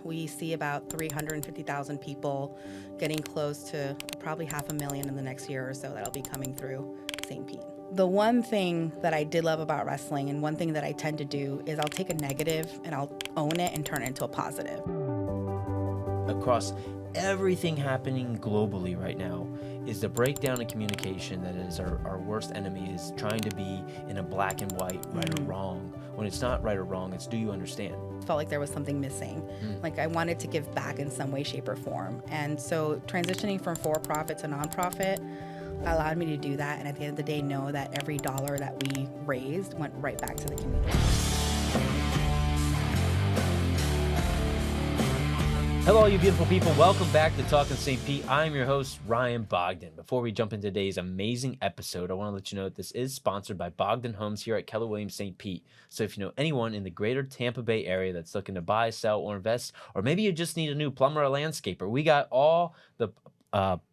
we see about 350,000 people, getting close to probably 500,000 in the next year or so that'll be coming through St. Pete. The one thing that I did love about wrestling, and one thing that I tend to do, is I'll take a negative and I'll own it and turn it into a positive. Across everything happening globally right now is the breakdown in communication that is our worst enemy, is trying to be in a black and white, right or wrong. When it's not right or wrong, it's do you understand? Felt like there was something missing. Like I wanted to give back in some way, shape, or form. And so transitioning from for-profit to nonprofit allowed me to do that, and at the end of the day know that every dollar that we raised went right back to the community. Hello, you beautiful people. Welcome back to Talkin St. Pete. I'm your host, Ryan Bogden. Before we jump into today's amazing episode, I want to let you know that this is sponsored by Bogden Homes here at Keller Williams St. Pete. So if you know anyone in the greater Tampa Bay area that's looking to buy, sell, or invest, or maybe you just need a new plumber or landscaper, we got all the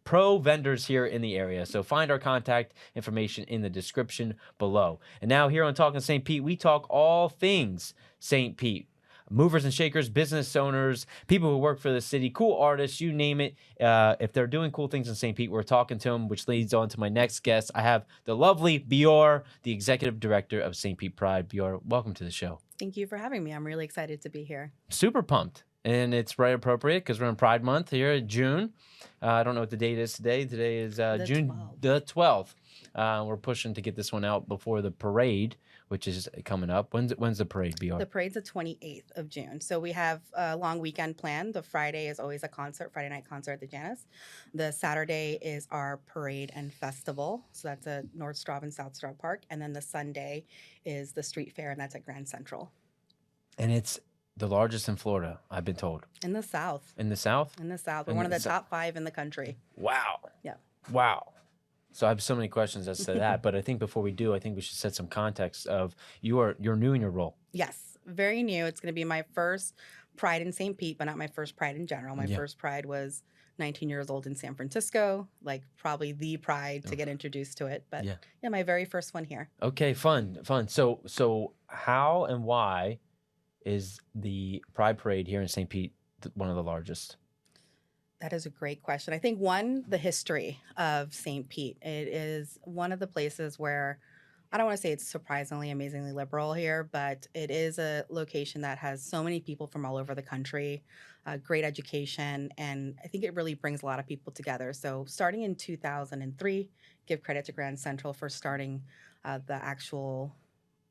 pro vendors here in the area. So find our contact information in the description below. And now here on Talkin St. Pete, we talk all things St. Pete. Movers and shakers, business owners, people who work for the city, cool artists, you name it. If they're doing cool things in St. Pete, we're talking to them, which leads on to my next guest. I have the lovely Bior, the executive director of St. Pete Pride. Bior, welcome to the show. Thank you for having me. I'm really excited to be here. Super pumped. And it's right appropriate because we're in Pride Month here in June. I don't know what the date is today. Today is June 12th. the 12th. We're pushing to get this one out before the parade, which is coming up. When's the parade, BR? The parade's the 28th of June. So we have a long weekend planned. The Friday is always a concert, Friday night concert at the Janus. The Saturday is our parade and festival. So that's at North Straub and South Straub Park. And then the Sunday is the street fair, and that's at Grand Central. And it's the largest in Florida, I've been told. In the South. In the South? In the South. We're one of the top 5 in the country. Wow. Yeah. Wow. So I have so many questions as to that, but I think before we do, I think we should set some context of you're new in your role. Yes, very new. It's going to be my first Pride in St. Pete, but not my first Pride in general. My first Pride was 19 years old in San Francisco, like probably the Pride to get introduced to it. But yeah, my very first one here. Okay, fun. So how and why is the Pride Parade here in St. Pete one of the largest? That is a great question. I think the history of St. Pete. It is one of the places where, I don't want to say it's surprisingly, amazingly liberal here, but it is a location that has so many people from all over the country, great education, and I think it really brings a lot of people together. So starting in 2003, give credit to Grand Central for starting the actual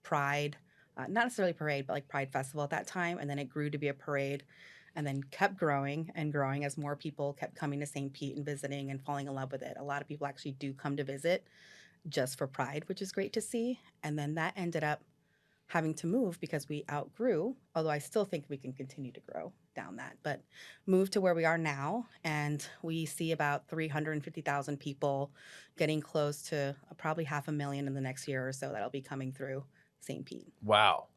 Pride, not necessarily parade, but like Pride Festival at that time, and then it grew to be a parade. And then kept growing and growing as more people kept coming to St. Pete and visiting and falling in love with it. A lot of people actually do come to visit just for Pride, which is great to see. And then that ended up having to move because we outgrew, although I still think we can continue to grow down that, but moved to where we are now. And we see about 350,000 people, getting close to probably 500,000 in the next year or so that'll be coming through St. Pete. Wow.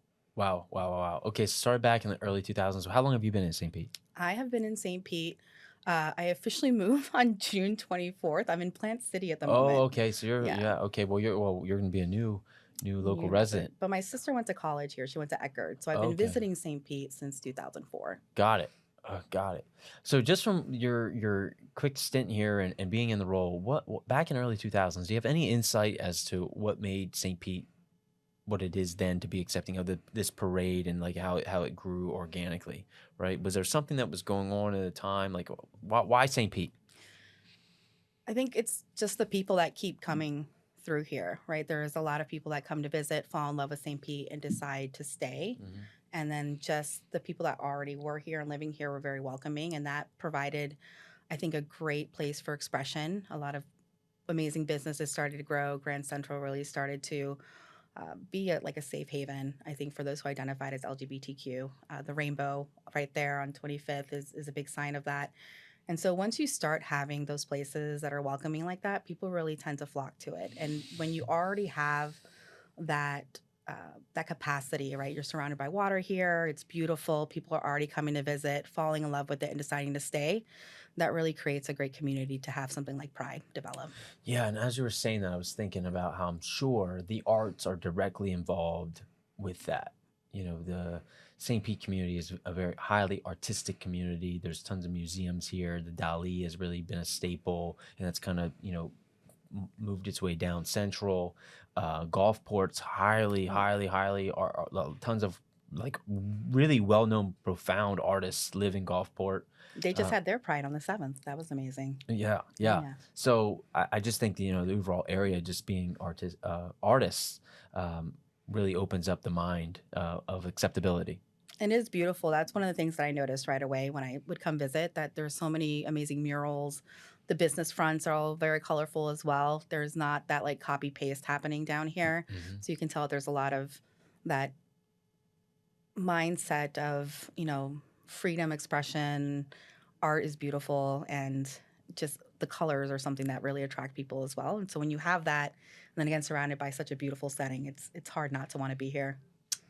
Okay, so started back in the early 2000s. How long have you been in St. Pete? I have been in St. Pete. I officially moved on June 24th. I'm in Plant City at the moment. Oh, okay. So you're okay. Well, you're going to be a new local resident. But my sister went to college here. She went to Eckerd. So I've been visiting St. Pete since 2004. Got it. So just from your quick stint here and being in the role, what back in early 2000s, do you have any insight as to what made St. Pete what it is then to be accepting of this parade and like how it grew organically, right? Was there something that was going on at the time? Like why St. Pete? I think it's just the people that keep coming through here, right? There's a lot of people that come to visit, fall in love with St. Pete and decide to stay. Mm-hmm. And then just the people that already were here and living here were very welcoming. And that provided, I think, a great place for expression. A lot of amazing businesses started to grow. Grand Central really started to be like a safe haven, I think, for those who identified as LGBTQ. The rainbow right there on 25th is a big sign of that. And so once you start having those places that are welcoming like that, people really tend to flock to it. And when you already have that capacity, right? You're surrounded by water here. It's beautiful. People are already coming to visit, falling in love with it, and deciding to stay. That really creates a great community to have something like Pride develop. Yeah, and as you were saying that, I was thinking about how I'm sure the arts are directly involved with that. You know, the St. Pete community is a very highly artistic community. There's tons of museums here. The Dali has really been a staple, and that's kind of, moved its way down central. Gulfport's Oh, highly tons of like really well-known, profound artists live in Gulfport. they just Uh, had their Pride on the 7th. That was amazing. yeah, yeah. Yeah. So I just think the overall area just being artists really opens up the mind of acceptability. It is beautiful. That's one of the things that I noticed right away when I would come visit, that there's so many amazing murals. The business fronts are all very colorful as well. There's not that like copy paste happening down here. Hmm. So you can tell there's a lot of that mindset of, freedom, expression, art is beautiful, and just the colors are something that really attract people as well. And so when you have that, and then again surrounded by such a beautiful setting, it's hard not to want to be here.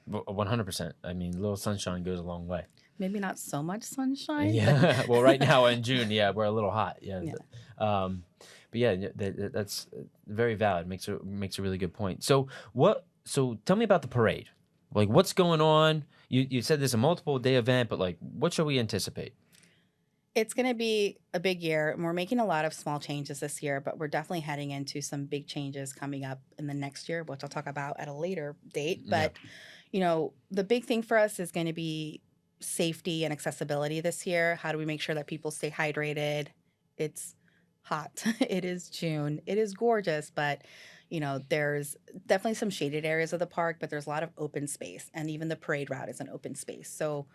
100%. I mean, a little sunshine goes a long way. Maybe not so much sunshine, but Yeah. Well, right now in June, yeah, we're a little hot. Yeah. yeah. Um, but yeah, that's very valid. Makes a really good point. So what? So tell me about the parade. Like, what's going on? You said this is a multiple day event, but like, what should we anticipate? It's going to be a big year, and we're making a lot of small changes this year, but we're definitely heading into some big changes coming up in the next year, which I'll talk about at a later date. Yeah. But, the big thing for us is going to be safety and accessibility this year. How do we make sure that people stay hydrated? It's hot. It is June. It is gorgeous, but there's definitely some shaded areas of the park, but there's a lot of open space, and even the parade route is an open space. So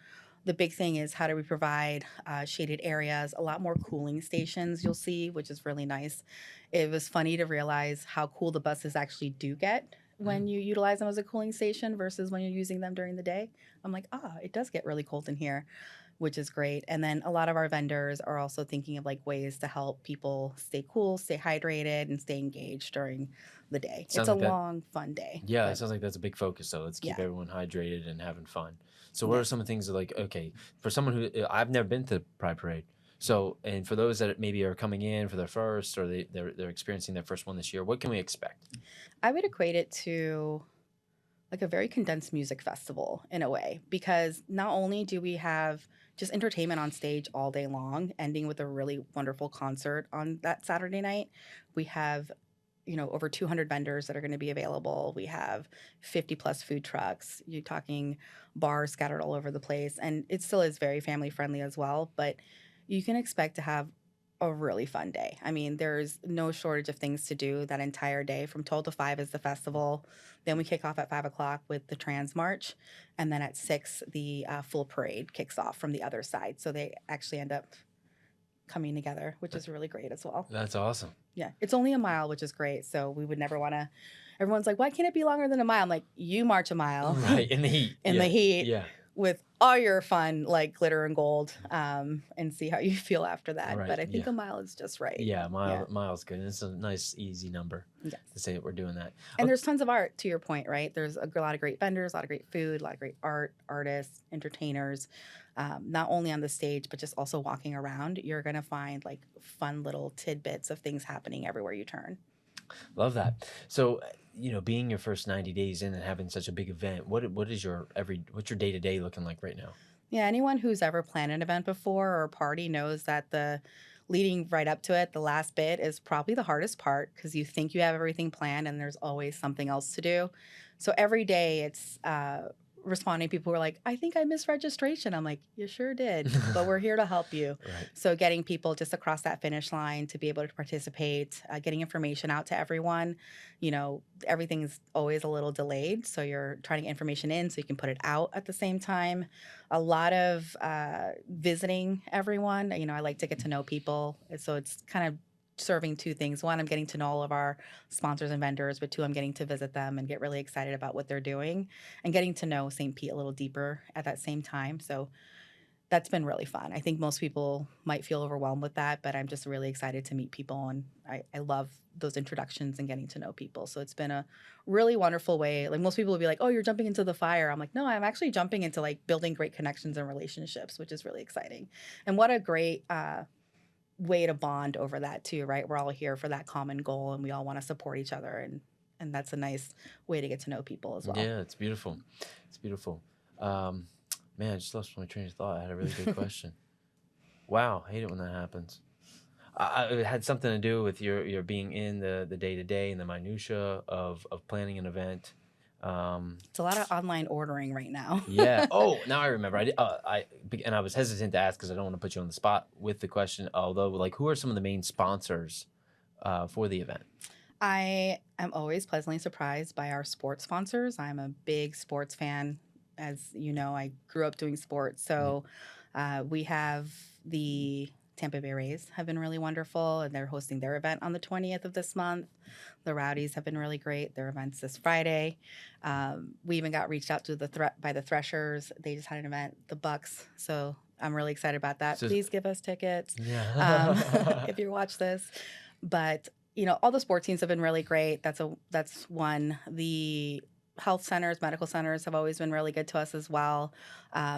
the big thing is how do we provide shaded areas, a lot more cooling stations you'll see, which is really nice. It was funny to realize how cool the buses actually do get when Mm. you utilize them as a cooling station versus when you're using them during the day. I'm like, it does get really cold in here, which is great. And then a lot of our vendors are also thinking of like ways to help people stay cool, stay hydrated, and stay engaged during the day. It's Sounds a like that. long, fun day, Yeah, it but sounds like that's a big focus. So let's keep yeah, everyone hydrated and having fun. So what yeah. are some of the things that like, okay, for someone who I've never been to Pride Parade. So, and for those that maybe are coming in for their first, or they're experiencing their first one this year, what can we expect? I would equate it to like a very condensed music festival in a way, because not only do we have just entertainment on stage all day long, ending with a really wonderful concert on that Saturday night, we have over 200 vendors that are going to be available. We have 50 plus food trucks. You're talking bars scattered all over the place, and it still is very family friendly as well, but you can expect to have a really fun day. I mean, there's no shortage of things to do that entire day. From 12 to 5 is the festival. Then we kick off at 5 o'clock with the Trans March. And then at 6, the full parade kicks off from the other side. So they actually end up coming together, which is really great as well. That's awesome. Yeah. It's only a mile, which is great. So we would never want to. Everyone's like, why can't it be longer than a mile? I'm like, you march a mile Right, in the heat. in Yeah, the heat yeah. with all your fun, like glitter and gold, and see how you feel after that. Right. But I think Yeah. a mile is just right. Yeah, Yeah. mile's good. It's a nice, easy number Yes. to say that we're doing that. And Oh, there's tons of art, to your point, right? There's a lot of great vendors, a lot of great food, a lot of great art, artists, entertainers, not only on the stage, but just also walking around. You're going to find like fun little tidbits of things happening everywhere you turn. love that. So, being your first 90 days in and having such a big event, what's your day to day looking like right now? Yeah, anyone who's ever planned an event before or a party knows that the leading right up to it, the last bit is probably the hardest part because you think you have everything planned and there's always something else to do. So every day it's responding. People who are like, I think I missed registration. I'm like, you sure did, but we're here to help you. Right. So getting people just across that finish line to be able to participate, getting information out to everyone, everything's always a little delayed. So you're trying to get information in so you can put it out at the same time. A lot of visiting everyone. I like to get to know people. So it's kind of serving two things. One, I'm getting to know all of our sponsors and vendors, but two, I'm getting to visit them and get really excited about what they're doing and getting to know St. Pete a little deeper at that same time. So that's been really fun. I think most people might feel overwhelmed with that, but I'm just really excited to meet people. And I love those introductions and getting to know people. So it's been a really wonderful way. Like most people will be like, oh, you're jumping into the fire. I'm like, no, I'm actually jumping into like building great connections and relationships, which is really exciting. And what a great way to bond over that too, right? We're all here for that common goal and we all want to support each other. And that's a nice way to get to know people as well. Yeah, it's beautiful. It's beautiful. Um, Man, I just lost my train of thought. I had a really good question. Wow, I hate it when that happens. It had something to do with your being in the day to day and the minutia of planning an event. Um, It's a lot of online ordering right now. yeah. Oh, now I remember. And I was hesitant to ask because I don't want to put you on the spot with the question. Although, like, who are some of the main sponsors for the event? I am always pleasantly surprised by our sports sponsors. I'm a big sports fan. As you know, I grew up doing sports. Yeah. So we have the Tampa Bay Rays have been really wonderful, and they're hosting their event on the 20th of this month. The Rowdies have been really great. Their event's this Friday. We even got reached out to by the Threshers. They just had an event, the Bucks. So I'm really excited about that. So, Please give us tickets yeah. if you watch this. But all the sports teams have been really great. That's one. The health centers, medical centers have always been really good to us as well.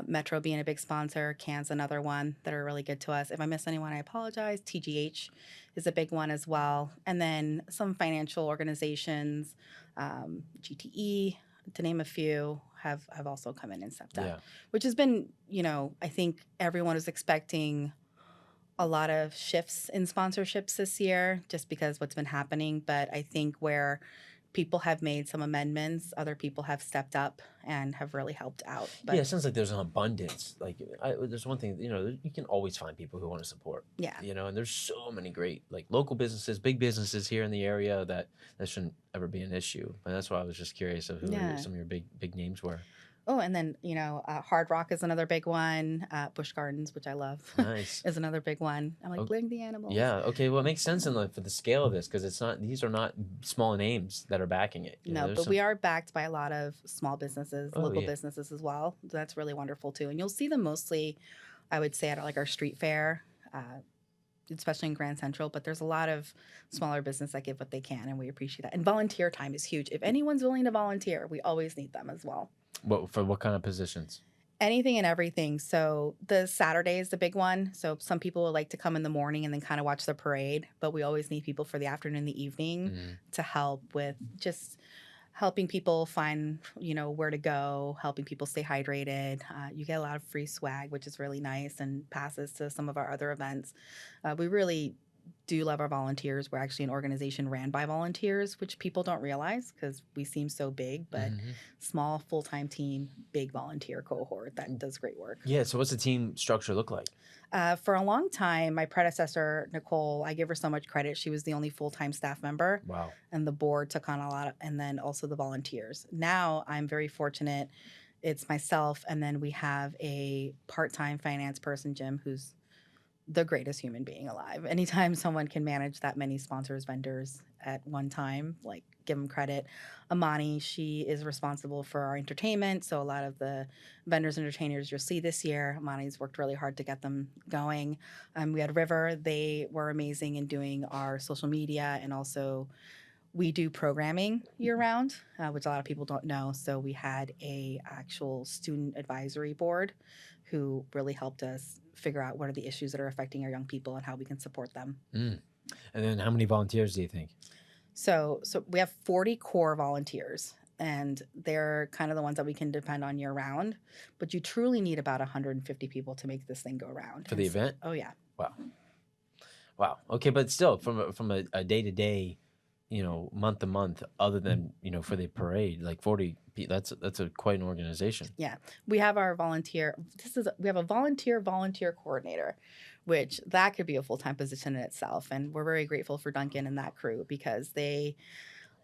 Metro being a big sponsor, CAN's another one that are really good to us. If I miss anyone, I apologize. TGH is a big one as well. And then some financial organizations, GTE, to name a few, have also come in and stepped Yeah. up, which has been, I think everyone is expecting a lot of shifts in sponsorships this year just because what's been happening. But I think where people have made some amendments, other people have stepped up and have really helped out. But Yeah, it sounds like there's an abundance. Like, there's one thing, you can always find people who want to support. yeah. And there's so many great, like, local businesses, big businesses here in the area that shouldn't ever be an issue. And that's why I was just curious of who Yeah. some of your big names were. Oh, and then, Hard Rock is another big one. Busch Gardens, which I love, Nice. is another big one. I'm like, Oh, bring the animals. Yeah. Okay. Well, it makes sense for the scale of this because these are not small names that are backing it. No, but we are backed by a lot of small businesses, local yeah. businesses as well. So that's really wonderful too. And you'll see them mostly, I would say, at like our street fair, especially in Grand Central. But there's a lot of smaller business that give what they can, and we appreciate that. And volunteer time is huge. If anyone's willing to volunteer, we always need them as well. For what kind of positions? Anything and everything. So the Saturday is the big one. So some people would like to come in the morning and then kind of watch the parade, but we always need people for the afternoon and the evening to help with just helping people find, where to go, helping people stay hydrated. You get a lot of free swag, which is really nice, and passes to some of our other events. We really do love our volunteers. We're actually an organization ran by volunteers, which people don't realize because we seem so big, but small full-time team, big volunteer cohort that does great work. Yeah. So what's the team structure look like? For a long time, my predecessor, Nicole, I give her so much credit. She was the only full-time staff member. Wow. And the board took on a lot and then also the volunteers. Now I'm very fortunate. It's myself, and then we have a part-time finance person, Jim, who's the greatest human being alive. Anytime someone can manage that many sponsors, vendors at one time, like, give them credit. Amani, she is responsible for our entertainment. So a lot of the vendors, entertainers you'll see this year, Amani's worked really hard to get them going. We had River. They were amazing in doing our social media, and also we do programming year round, which a lot of people don't know. So we had a actual student advisory board who really helped us figure out what are the issues that are affecting our young people and how we can support them. And then how many volunteers do you think? So we have 40 core volunteers, and they're kind of the ones that we can depend on year round. But you truly need about 150 people to make this thing go round. For the event? Oh, yeah. Wow. Okay, but still, from a day-to-day, month to month, other than, for the parade, like 40 people, that's quite an organization. Yeah. We have our we have a volunteer coordinator, which that could be a full-time position in itself. And we're very grateful for Duncan and that crew because they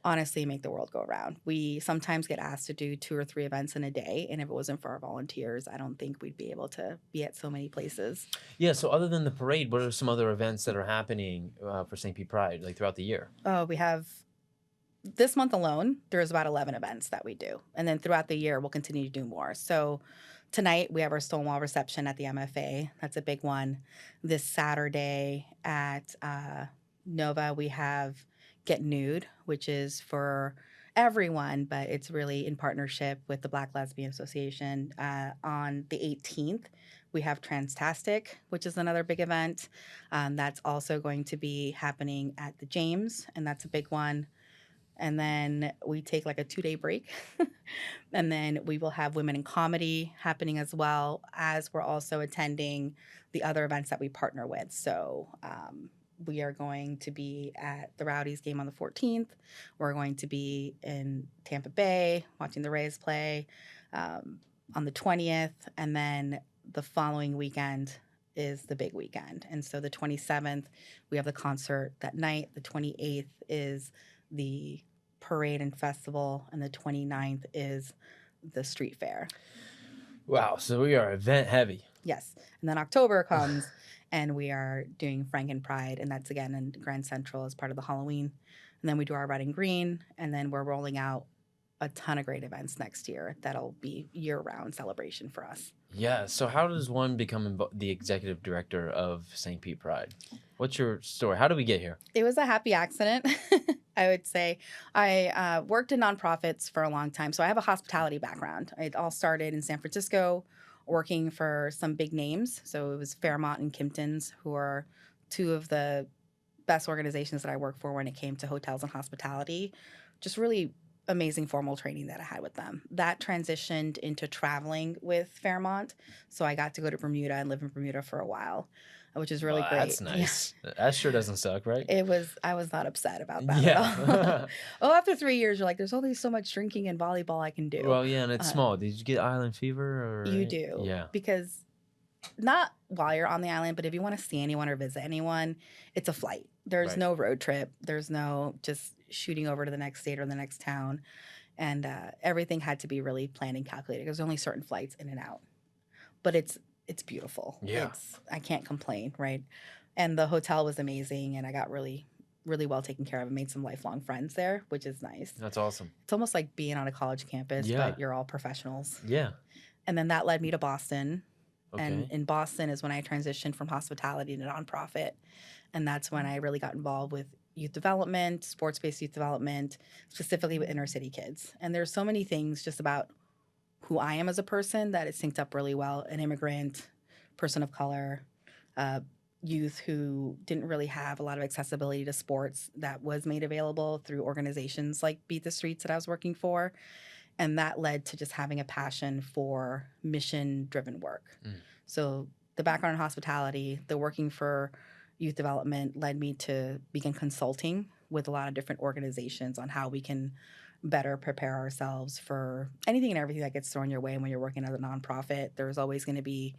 honestly make the world go around. We sometimes get asked to do 2 or 3 events in a day. And if it wasn't for our volunteers, I don't think we'd be able to be at so many places. Yeah. So other than the parade, what are some other events that are happening for St. Pete Pride, like throughout the year? Oh, we have this month alone, there's about 11 events that we do. And then throughout the year, we'll continue to do more. So tonight, we have our Stonewall reception at the MFA. That's a big one. This Saturday at Nova, we have Get Nude, which is for everyone, but it's really in partnership with the Black Lesbian Association. On the 18th, we have Transtastic, which is another big event. That's also going to be happening at the James, and that's a big one. and then we take like a 2-day break. And then we will have women in comedy happening as well, as we're also attending the other events that we partner with. So we are going to be at the Rowdies game on the 14th. We're going to be in Tampa Bay watching the Rays play on the 20th. And then the following weekend is the big weekend. And so the 27th, we have the concert that night. The 28th is the parade and festival. And the 29th is the street fair. Wow. So we are event heavy. Yes. And then October comes and we are doing Franken Pride. And that's again in Grand Central as part of the Halloween. And then we do our Red and Green. And then we're rolling out a ton of great events next year that'll be year-round celebration for us. Yeah. So how does one become the executive director of St. Pete Pride? What's your story? How did we get here? It was a happy accident, I would say. I worked in nonprofits for a long time, so I have a hospitality background. It all started in San Francisco, working for some big names. So it was Fairmont and Kimpton's, who are two of the best organizations that I worked for when it came to hotels and hospitality. Just really amazing formal training that I had with them. That transitioned into traveling with Fairmont. So I got to go to Bermuda and live in Bermuda for a while, which is really great. That's nice. Yeah. That sure doesn't suck, right? I was not upset about that at all. Oh, after 3 years, you're like, there's only so much drinking and volleyball I can do. Well, yeah, and it's small. Did you get island fever? Or you do. Yeah. Because not while you're on the island, but if you want to see anyone or visit anyone, it's a flight. There's no road trip. There's no just shooting over to the next state or the next town. And everything had to be really planned and calculated. There's only certain flights in and out. But it's beautiful. Yeah. I can't complain, right? And the hotel was amazing, and I got really, really well taken care of and made some lifelong friends there, which is nice. That's awesome. It's almost like being on a college campus, but you're all professionals. Yeah. And then that led me to Boston. Okay. And in Boston is when I transitioned from hospitality to nonprofit. And that's when I really got involved with youth development, sports-based youth development, specifically with inner city kids. And there's so many things just about who I am as a person that it synced up really well. An immigrant, person of color, youth who didn't really have a lot of accessibility to sports that was made available through organizations like Beat the Streets that I was working for. And that led to just having a passion for mission-driven work. So the background in hospitality, the working for youth development led me to begin consulting with a lot of different organizations on how we can better prepare ourselves for anything and everything that gets thrown your way when you're working as a nonprofit. There's always going to be,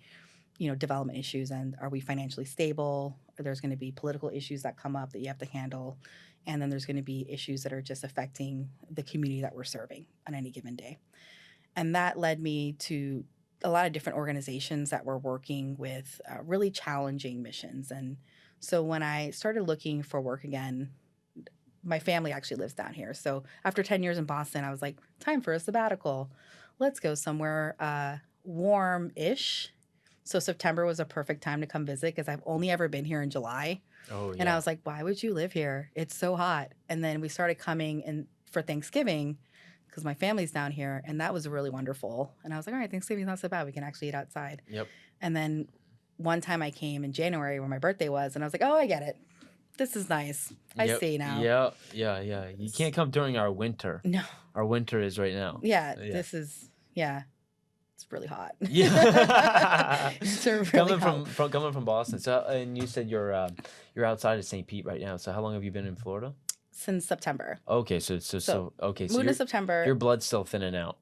development issues, and are we financially stable? Or there's going to be political issues that come up that you have to handle. And then there's going to be issues that are just affecting the community that we're serving on any given day. And that led me to a lot of different organizations that were working with really challenging missions. And so when I started looking for work again, my family actually lives down here. So after 10 years in Boston, I was like, time for a sabbatical. Let's go somewhere warm-ish. So September was a perfect time to come visit because I've only ever been here in July. Oh, yeah. And I was like, why would you live here? It's so hot. And then we started coming in for Thanksgiving because my family's down here. And that was really wonderful. And I was like, all right, Thanksgiving's not so bad. We can actually eat outside. Yep. And then one time I came in January when my birthday was, and I was like, oh, I get it. This is nice. I see now. Yeah. You can't come during our winter. No. Our winter is right now. Yeah. This is, it's really hot. Yeah. It's really coming hot. coming from Boston. So, and you said you're outside of St. Pete right now. So how long have you been in Florida? Since September. Okay, so moved in September. Your blood's still thinning out.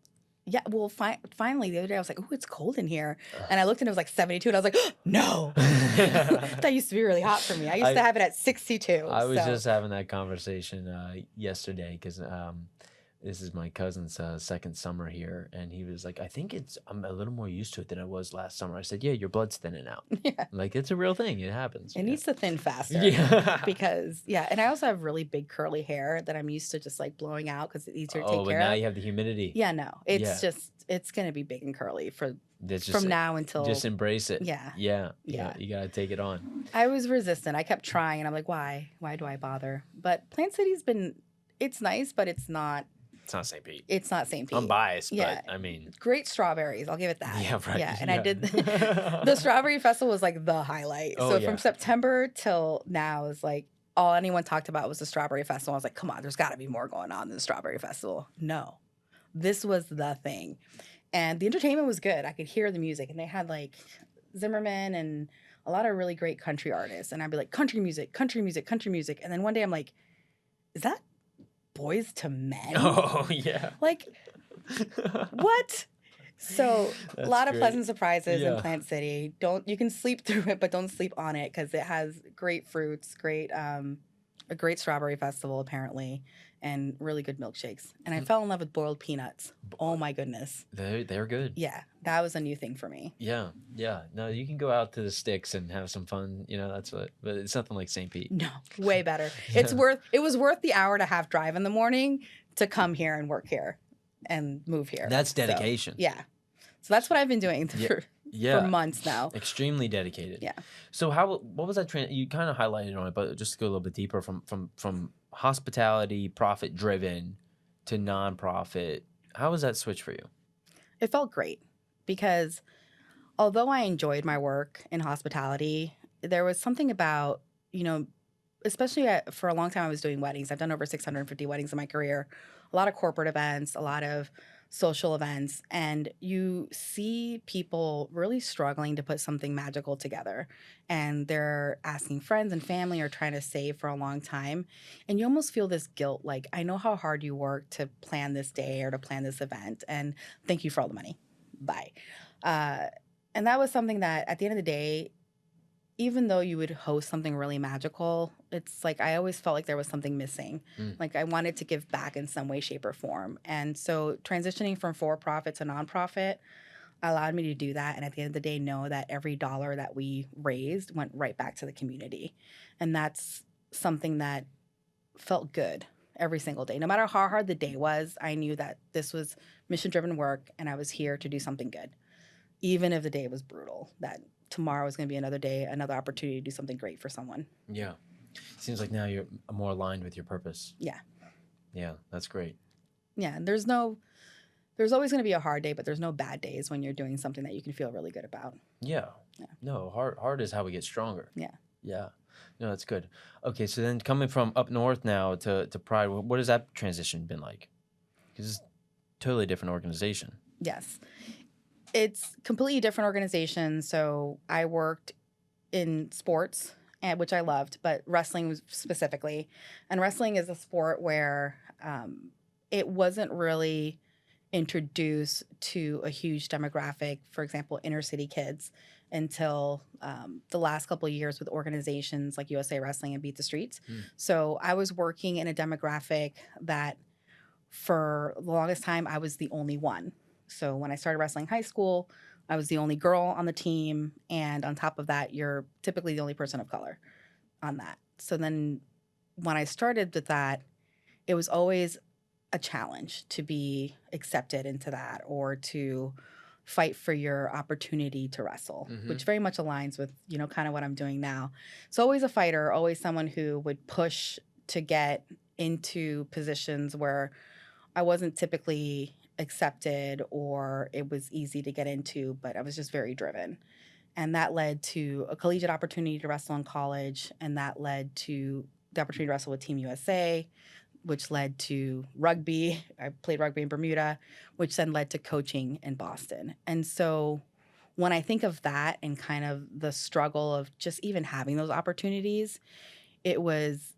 Yeah, well, finally, the other day I was like, oh, it's cold in here. And I looked and it was like 72, and I was like, oh, no. That used to be really hot for me. I used to have it at 62. I was just having that conversation yesterday because this is my cousin's second summer here. And he was like, I think I'm a little more used to it than I was last summer. I said, yeah, your blood's thinning out. Yeah. Like, it's a real thing. It happens. It needs to thin faster. Yeah. Because, and I also have really big curly hair that I'm used to just like blowing out because it's easier to take care of. Oh, but now you have the humidity. Yeah, no. It's just, it's going to be big and curly from now until. Just embrace it. Yeah. Yeah. You got to take it on. I was resistant. I kept trying and I'm like, why? Why do I bother? But Plant City's it's nice, but it's not. It's not St. Pete. It's not St. Pete. I'm biased, but I mean. Great strawberries. I'll give it that. Yeah, right. Yeah, and I did. The Strawberry Festival was like the highlight. Oh, so from September till now is like all anyone talked about was the Strawberry Festival. I was like, come on, there's got to be more going on than the Strawberry Festival. No, this was the thing. And the entertainment was good. I could hear the music, and they had like Zimmerman and a lot of really great country artists. And I'd be like, country music, country music, country music. And then one day I'm like, is that Boys to Men? Oh, yeah. Like, what? So a lot of great. pleasant surprises in Yeah. Plant City. You can sleep through it, but don't sleep on it because it has great fruits, a great strawberry festival apparently, and really good milkshakes. And I fell in love with boiled peanuts. Oh my goodness. They're good. Yeah, that was a new thing for me. Yeah. No, you can go out to the sticks and have some fun. That's what. But it's nothing like St. Pete. No, way better. Yeah. It was worth the hour and a half drive in the morning to come here and work here and move here. That's dedication. So, yeah. So that's what I've been doing for months now. Extremely dedicated. Yeah. So what was that you kind of highlighted on it, but just to go a little bit deeper from hospitality, profit driven to nonprofit, how was that switch for you? It felt great because although I enjoyed my work in hospitality, there was something about, especially for a long time I was doing weddings. I've done over 650 weddings in my career, a lot of corporate events, a lot of social events, and you see people really struggling to put something magical together, and they're asking friends and family or trying to save for a long time, and you almost feel this guilt, like, I know how hard you work to plan this day or to plan this event, and thank you for all the money, bye. And that was something that at the end of the day, even though you would host something really magical, it's like I always felt like there was something missing. Like I wanted to give back in some way, shape, or form. And so transitioning from for-profit to nonprofit allowed me to do that. And at the end of the day, know that every dollar that we raised went right back to the community. And that's something that felt good every single day. No matter how hard the day was, I knew that this was mission-driven work and I was here to do something good. Even if the day was brutal, that tomorrow is going to be another day, another opportunity to do something great for someone. Yeah. Seems like now you're more aligned with your purpose. Yeah. Yeah, that's great. Yeah, there's always going to be a hard day, but there's no bad days when you're doing something that you can feel really good about. Yeah. No, hard is how we get stronger. Yeah. Yeah. No, that's good. Okay, so then coming from up north now to Pride, what has that transition been like? Because it's a totally different organization. Yes. It's completely different organization. So I worked in sports, which I loved, but wrestling specifically. And wrestling is a sport where it wasn't really introduced to a huge demographic, for example, inner city kids, until the last couple of years with organizations like USA Wrestling and Beat the Streets. So I was working in a demographic that for the longest time, I was the only one. So when I started wrestling high school, I was the only girl on the team. And on top of that, you're typically the only person of color on that. So then when I started with that, it was always a challenge to be accepted into that or to fight for your opportunity to wrestle, which very much aligns with, kind of what I'm doing now. So always a fighter, always someone who would push to get into positions where I wasn't typically accepted or it was easy to get into, but I was just very driven. And that led to a collegiate opportunity to wrestle in college, and that led to the opportunity to wrestle with Team USA, which led to rugby. I played rugby in Bermuda, which then led to coaching in Boston. And so when I think of that and kind of the struggle of just even having those opportunities, it was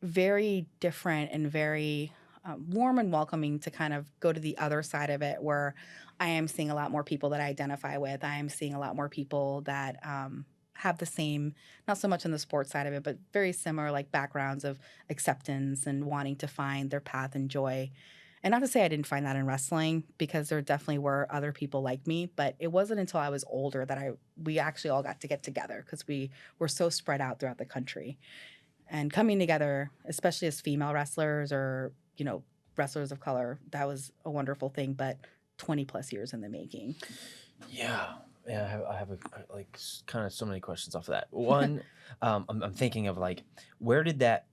very different and very warm and welcoming to kind of go to the other side of it, where I am seeing a lot more people that I identify with. I am seeing a lot more people that have the same, not so much on the sports side of it, but very similar like backgrounds of acceptance and wanting to find their path and joy. And not to say I didn't find that in wrestling, because there definitely were other people like me, but it wasn't until I was older that we actually all got to get together, because we were so spread out throughout the country. And coming together, especially as female wrestlers or wrestlers of color, that was a wonderful thing, but 20 plus years in the making. Yeah. I have kind of so many questions off of that. One, I'm thinking of where did that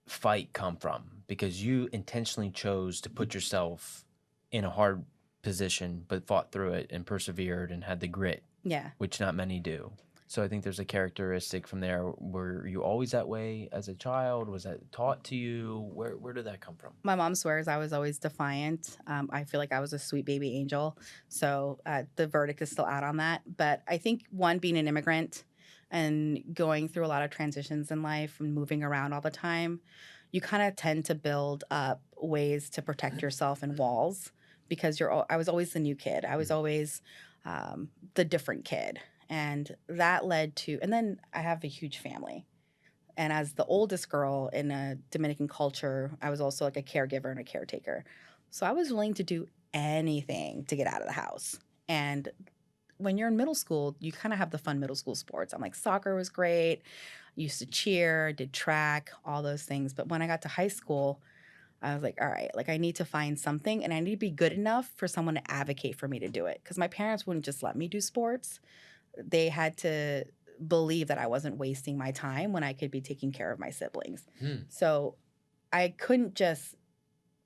fight come from? Because you intentionally chose to put yourself in a hard position, but fought through it and persevered and had the grit. Yeah. Which not many do. So I think there's a characteristic from there. Were you always that way as a child? Was that taught to you? Where did that come from? My mom swears I was always defiant. I feel like I was a sweet baby angel. So the verdict is still out on that. But I think one, being an immigrant and going through a lot of transitions in life and moving around all the time, you kind of tend to build up ways to protect yourself and walls because I was always the new kid. I was always the different kid. And that led to, and then I have a huge family. And as the oldest girl in a Dominican culture, I was also like a caregiver and a caretaker. So I was willing to do anything to get out of the house. And when you're in middle school, you kind of have the fun middle school sports. I'm like, soccer was great. Used to cheer, did track, all those things. But when I got to high school, I was like, all right, like I need to find something and I need to be good enough for someone to advocate for me to do it. Because my parents wouldn't just let me do sports. They had to believe that I wasn't wasting my time when I could be taking care of my siblings. So I couldn't just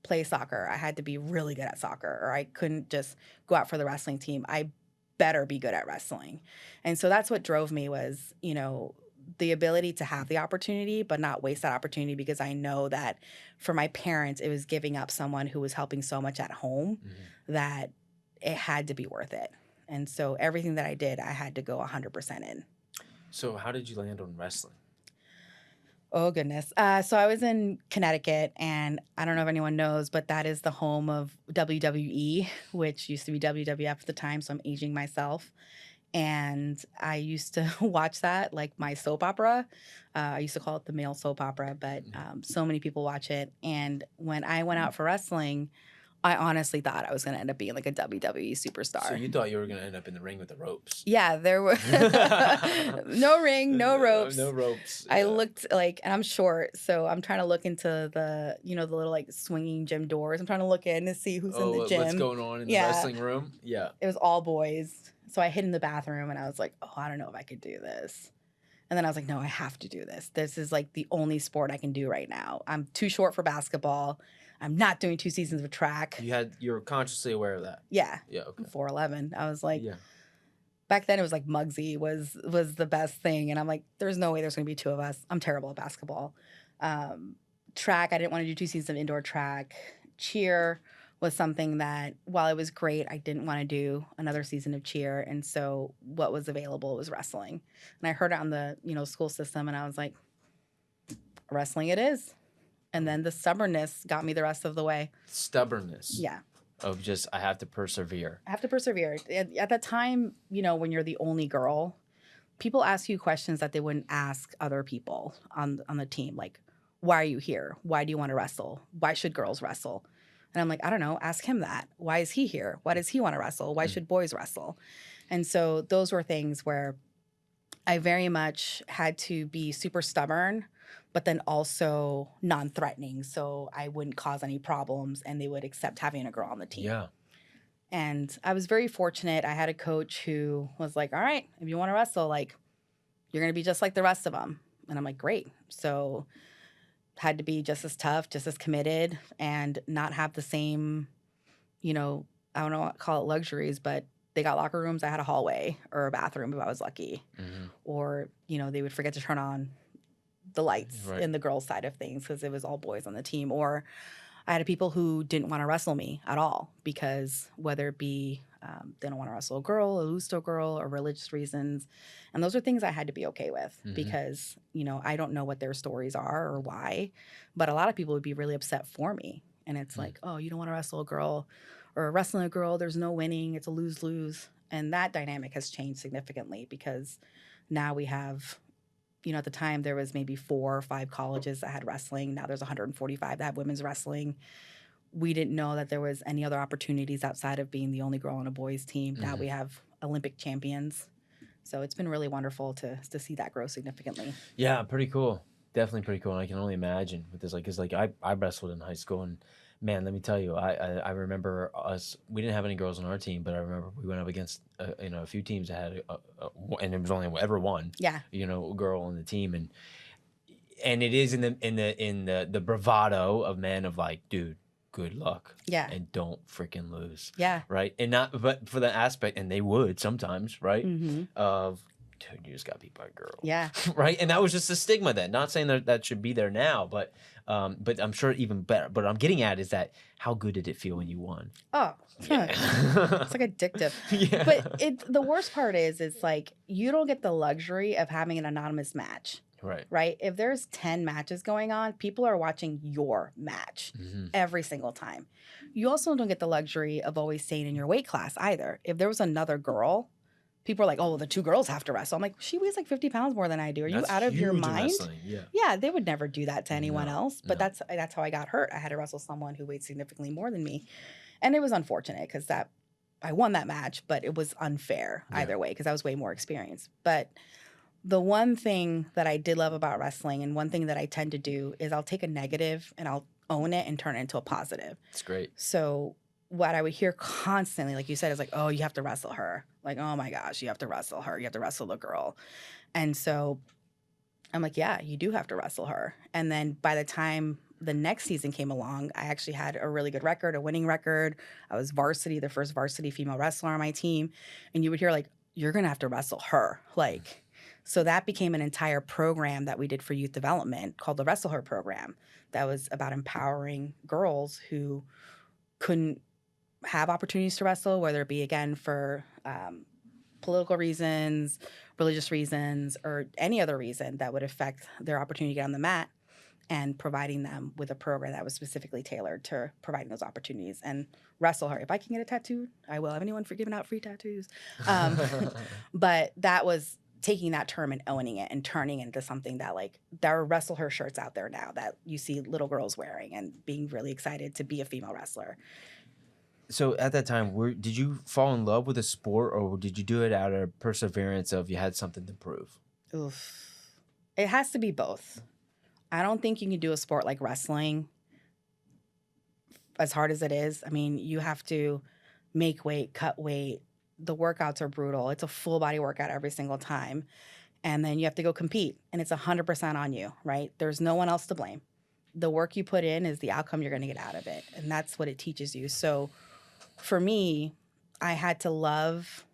play soccer. I had to be really good at soccer, or I couldn't just go out for the wrestling team. I better be good at wrestling. And so that's what drove me was, the ability to have the opportunity, but not waste that opportunity because I know that for my parents, it was giving up someone who was helping so much at home that it had to be worth it. And so everything that I did, I had to go 100% in. So how did you land on wrestling? Oh, goodness. So I was in Connecticut, and I don't know if anyone knows, but that is the home of WWE, which used to be WWF at the time, so I'm aging myself. And I used to watch that like my soap opera. I used to call it the male soap opera, but so many people watch it. And when I went out for wrestling, I honestly thought I was going to end up being like a WWE superstar. So you thought you were going to end up in the ring with the ropes? Yeah, there were no ring, no ropes. No ropes. I looked like, and I'm short, so I'm trying to look into the, the little like swinging gym doors. I'm trying to look in to see who's in the gym. What's going on in the wrestling room? Yeah. It was all boys. So I hid in the bathroom and I was like, oh, I don't know if I could do this. And then I was like, no, I have to do this. This is like the only sport I can do right now. I'm too short for basketball. I'm not doing 2 seasons of track. You were consciously aware of that. Yeah. Yeah. Okay. 4'11". I was like, back then it was like Muggsy was the best thing. And I'm like, there's no way there's going to be 2 of us. I'm terrible at basketball. Track, I didn't want to do 2 seasons of indoor track. Cheer was something that, while it was great, I didn't want to do another season of cheer. And so what was available was wrestling. And I heard it on the, school system, and I was like, wrestling it is. And then the stubbornness got me the rest of the way. Stubbornness? Yeah. Of just, I have to persevere. I have to persevere. At that time, when you're the only girl, people ask you questions that they wouldn't ask other people on the team. Like, why are you here? Why do you want to wrestle? Why should girls wrestle? And I'm like, I don't know. Ask him that. Why is he here? Why does he want to wrestle? Why should boys wrestle? And so those were things where I very much had to be super stubborn, but then also non-threatening, so I wouldn't cause any problems and they would accept having a girl on the team. Yeah. And I was very fortunate. I had a coach who was like, all right, if you want to wrestle, like, you're going to be just like the rest of them. And I'm like, great. So had to be just as tough, just as committed, and not have the same, I don't know what to call it, luxuries, but they got locker rooms. I had a hallway or a bathroom if I was lucky. Or, they would forget to turn on the lights in the girls' side of things because it was all boys on the team. Or I had people who didn't want to wrestle me at all because whether it be they don't want to wrestle a girl, a Lusto girl, or religious reasons. And those are things I had to be okay with because, I don't know what their stories are or why, but a lot of people would be really upset for me. And it's like, oh, you don't want to wrestle a girl, or wrestling a girl, there's no winning, it's a lose-lose. And that dynamic has changed significantly because now we have, at the time there was maybe 4 or 5 colleges that had wrestling. Now there's 145 that have women's wrestling. We didn't know that there was any other opportunities outside of being the only girl on a boys team. Now we have Olympic champions. So it's been really wonderful to see that grow significantly. Yeah, pretty cool. Definitely pretty cool. And I can only imagine with this, because I wrestled in high school, and man, let me tell you, I remember us. We didn't have any girls on our team, but I remember we went up against a few teams that had and it was only ever one. Yeah. Girl on the team, and it is in the bravado of men of like, dude, good luck. Yeah. And don't freaking lose. Yeah. Right. And not, but for the aspect, and they would sometimes, right? Of dude, you just got beat by a girl. Yeah. Right. And that was just a stigma then. Not saying that should be there now, but I'm sure even better. But what I'm getting at is that how good did it feel when you won? Oh, Yeah. it's like addictive. Yeah. But the worst part is like you don't get the luxury of having an anonymous match. Right. Right? If there's 10 matches going on, people are watching your match Mhm. every single time. You also don't get the luxury of always staying in your weight class either. If there was another girl, people are like, oh, well, the two girls have to wrestle. I'm like, she weighs like 50 pounds more than I do. Are you That's out of your huge in mind? wrestling, yeah. Yeah, they would never do that to anyone No, else. But no. that's how I got hurt. I had to wrestle someone who weighed significantly more than me. And it was unfortunate because I won that match, but it was unfair Yeah. either way because I was way more experienced. But the one thing that I did love about wrestling and one thing that I tend to do is I'll take a negative and I'll own it and turn it into a positive. It's great. So what I would hear constantly, like you said, is like, oh, you have to wrestle her. Like, oh my gosh, you have to wrestle her. You have to wrestle the girl. And so I'm like, yeah, you do have to wrestle her. And then by the time the next season came along, I actually had a really good record, a winning record. I was varsity, the first varsity female wrestler on my team. And you would hear like, you're going to have to wrestle her. Like, so that became an entire program that we did for youth development called the Wrestle Her program. That was about empowering girls who couldn't have opportunities to wrestle, whether it be, again, for political reasons, religious reasons, or any other reason that would affect their opportunity to get on the mat, and providing them with a program that was specifically tailored to providing those opportunities. And Wrestle Her. If I can get a tattoo, I will. Have anyone for giving out free tattoos? But that was taking that term and owning it and turning it into something that, like, there are Wrestle Her shirts out there now that you see little girls wearing and being really excited to be a female wrestler. So at that time, did you fall in love with a sport, or did you do it out of perseverance of you had something to prove? Oof. It has to be both. I don't think you can do a sport like wrestling, as hard as it is. I mean, you have to make weight, cut weight. The workouts are brutal. It's a full body workout every single time. And then you have to go compete, and it's 100% on you, right? There's no one else to blame. The work you put in is the outcome you're going to get out of it. And that's what it teaches you. So for me, I had to love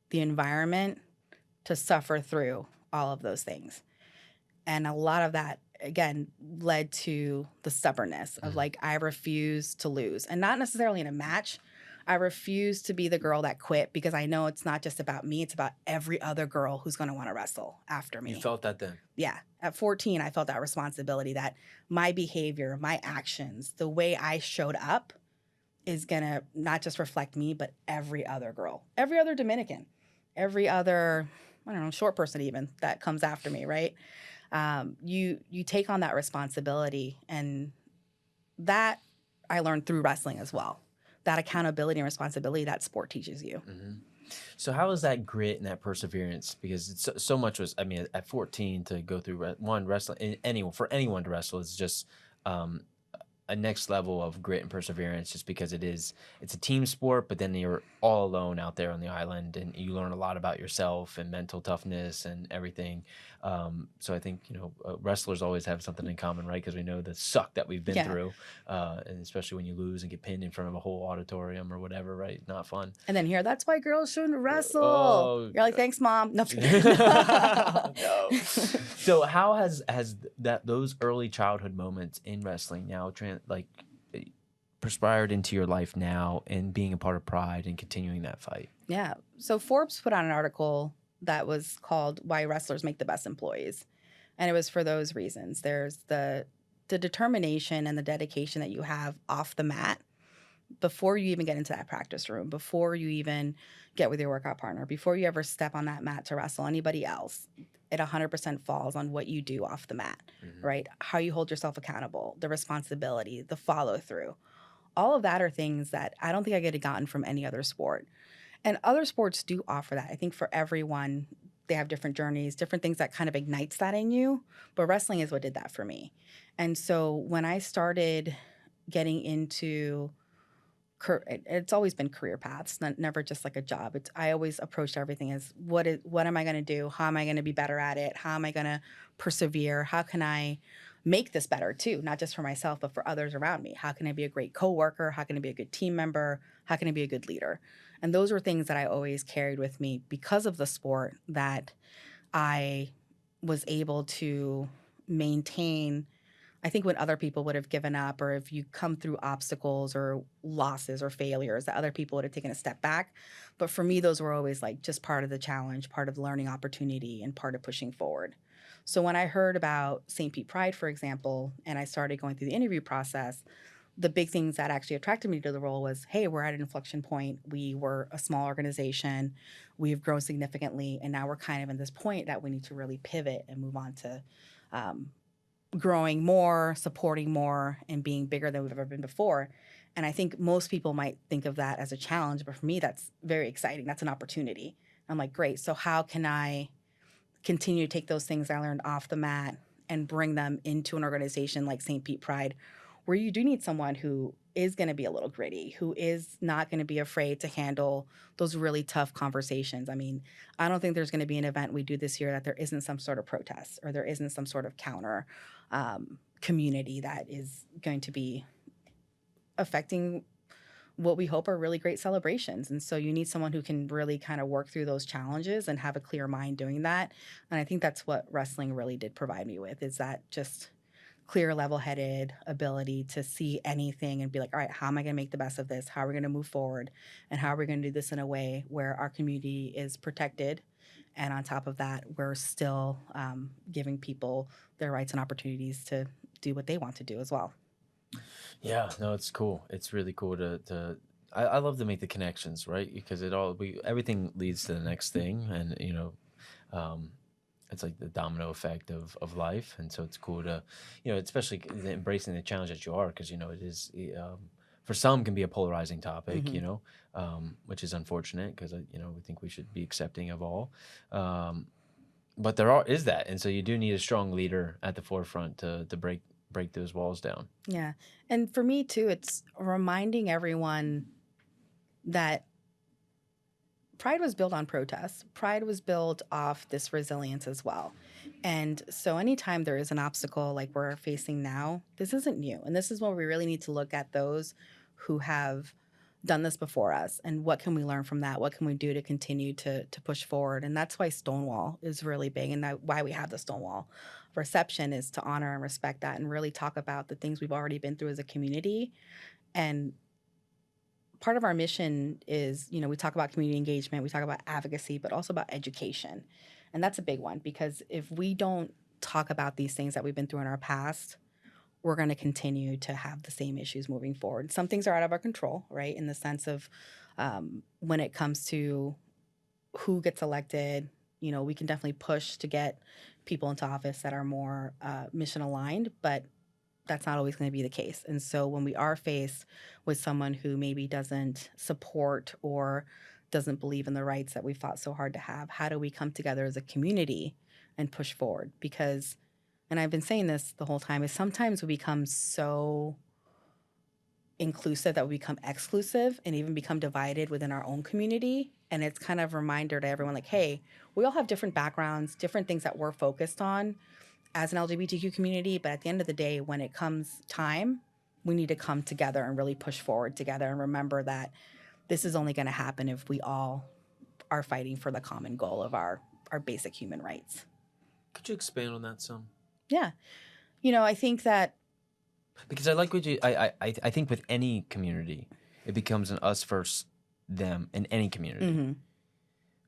the environment to suffer through all of those things. And a lot of that, again, led to the stubbornness of, like, I refuse to lose. And not necessarily in a match. I refuse to be the girl that quit, because I know it's not just about me. It's about every other girl who's going to want to wrestle after me. You felt that then? Yeah. At 14, I felt that responsibility that my behavior, my actions, the way I showed up is going to not just reflect me, but every other girl, every other Dominican, every other, I don't know, short person even that comes after me, right? You take on that responsibility, and that I learned through wrestling as well. That accountability and responsibility that sport teaches you. Mm-hmm. So how is that grit and that perseverance? Because it's so much was, I mean, at 14 to go through wrestling, for anyone to wrestle is just a next level of grit and perseverance, just because it's a team sport, but then you're all alone out there on the island, and you learn a lot about yourself and mental toughness and everything. So I think, wrestlers always have something in common, right? Because we know the suck that we've been through, and especially when you lose and get pinned in front of a whole auditorium or whatever, right? Not fun. And then that's why girls shouldn't wrestle. Oh, you're like, thanks, Mom. No. No. So how has those early childhood moments in wrestling now perspired into your life now, and being a part of Pride and continuing that fight? Yeah. So Forbes put out an article that was called "Why Wrestlers Make the Best Employees," and it was for those reasons. There's the determination and the dedication that you have off the mat before you even get into that practice room, before you even get with your workout partner, before you ever step on that mat to wrestle anybody else. It 100% falls on what you do off the mat, right? How you hold yourself accountable, the responsibility, the follow through. All of that are things that I don't think I could have gotten from any other sport. And other sports do offer that. I think for everyone, they have different journeys, different things that kind of ignites that in you. But wrestling is what did that for me. And so when I started getting into, it's always been career paths, never just like a job. I always approached everything as what am I going to do? How am I going to be better at it? How am I going to persevere? How can I make this better too? Not just for myself, but for others around me. How can I be a great coworker? How can I be a good team member? How can I be a good leader? And those were things that I always carried with me because of the sport, that I was able to maintain. I think when other people would have given up, or if you come through obstacles or losses or failures, that other people would have taken a step back. But for me, those were always like just part of the challenge, part of the learning opportunity, and part of pushing forward. So when I heard about St. Pete Pride, for example, and I started going through the interview process, the big things that actually attracted me to the role was, hey, we're at an inflection point. We were a small organization. We've grown significantly. And now we're kind of in this point that we need to really pivot and move on to um, growing more, supporting more, and being bigger than we've ever been before. And I think most people might think of that as a challenge, but for me, that's very exciting. That's an opportunity. I'm like, great. So how can I continue to take those things I learned off the mat and bring them into an organization like St. Pete Pride, where you do need someone who is going to be a little gritty, who is not going to be afraid to handle those really tough conversations. I mean, I don't think there's going to be an event we do this year that there isn't some sort of protest or there isn't some sort of counter community that is going to be affecting what we hope are really great celebrations. And so you need someone who can really kind of work through those challenges and have a clear mind doing that. And I think that's what wrestling really did provide me with, is that just clear, level-headed ability to see anything and be like, all right, how am I going to make the best of this? How are we going to move forward? And how are we going to do this in a way where our community is protected? And on top of that, we're still giving people their rights and opportunities to do what they want to do as well. Yeah, no, it's cool. It's really cool to I love to make the connections, right? Because everything leads to the next thing, and um, it's like the domino effect of life, and so it's cool to, especially embracing the challenge that you are, because it is for some can be a polarizing topic, Hmm. which is unfortunate because we think we should be accepting of all. But there is that, and so you do need a strong leader at the forefront to break those walls down. Yeah. And for me, too, it's reminding everyone that Pride was built on protest. Pride was built off this resilience as well. And so anytime there is an obstacle like we're facing now, this isn't new. And this is where we really need to look at those who have done this before us and what can we learn from that? What can we do to continue to push forward? And that's why Stonewall is really big, and why we have the Stonewall reception is to honor and respect that and really talk about the things we've already been through as a community. And part of our mission is, we talk about community engagement, we talk about advocacy, but also about education. And that's a big one, because if we don't talk about these things that we've been through in our past, we're going to continue to have the same issues moving forward. Some things are out of our control, right? In the sense of when it comes to who gets elected, we can definitely push to get people into office that are more mission aligned, but that's not always going to be the case. And so when we are faced with someone who maybe doesn't support or doesn't believe in the rights that we fought so hard to have, how do we come together as a community and push forward? Because, and I've been saying this the whole time, is sometimes we become so inclusive that we become exclusive and even become divided within our own community. And it's kind of a reminder to everyone, like, hey, we all have different backgrounds, different things that we're focused on as an LGBTQ community, but at the end of the day, when it comes time, we need to come together and really push forward together and remember that this is only going to happen if we all are fighting for the common goal of our basic human rights. Could you expand on that some? Yeah. I think that Because I like what I think with any community, it becomes an us versus them in any community.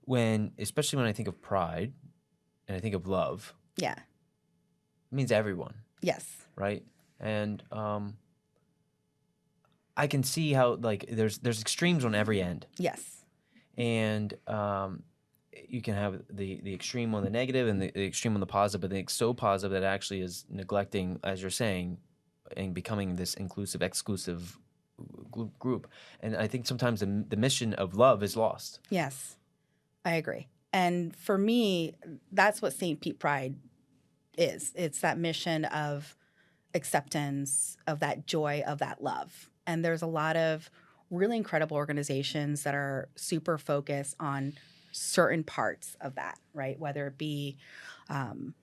mhm, Especially when I think of pride and I think of love, yeah. it means everyone, Yes. right? And I can see how like there's extremes on every end, Yes. and you can have the extreme on the negative and the extreme on the positive, but it's so positive that it actually is neglecting, as you're saying, and becoming this inclusive, exclusive group. And I think sometimes the mission of love is lost. Yes. I agree. And for me, that's what St. Pete Pride is. It's that mission of acceptance, of that joy, of that love. And there's a lot of really incredible organizations that are super focused on certain parts of that, right? Whether it be um,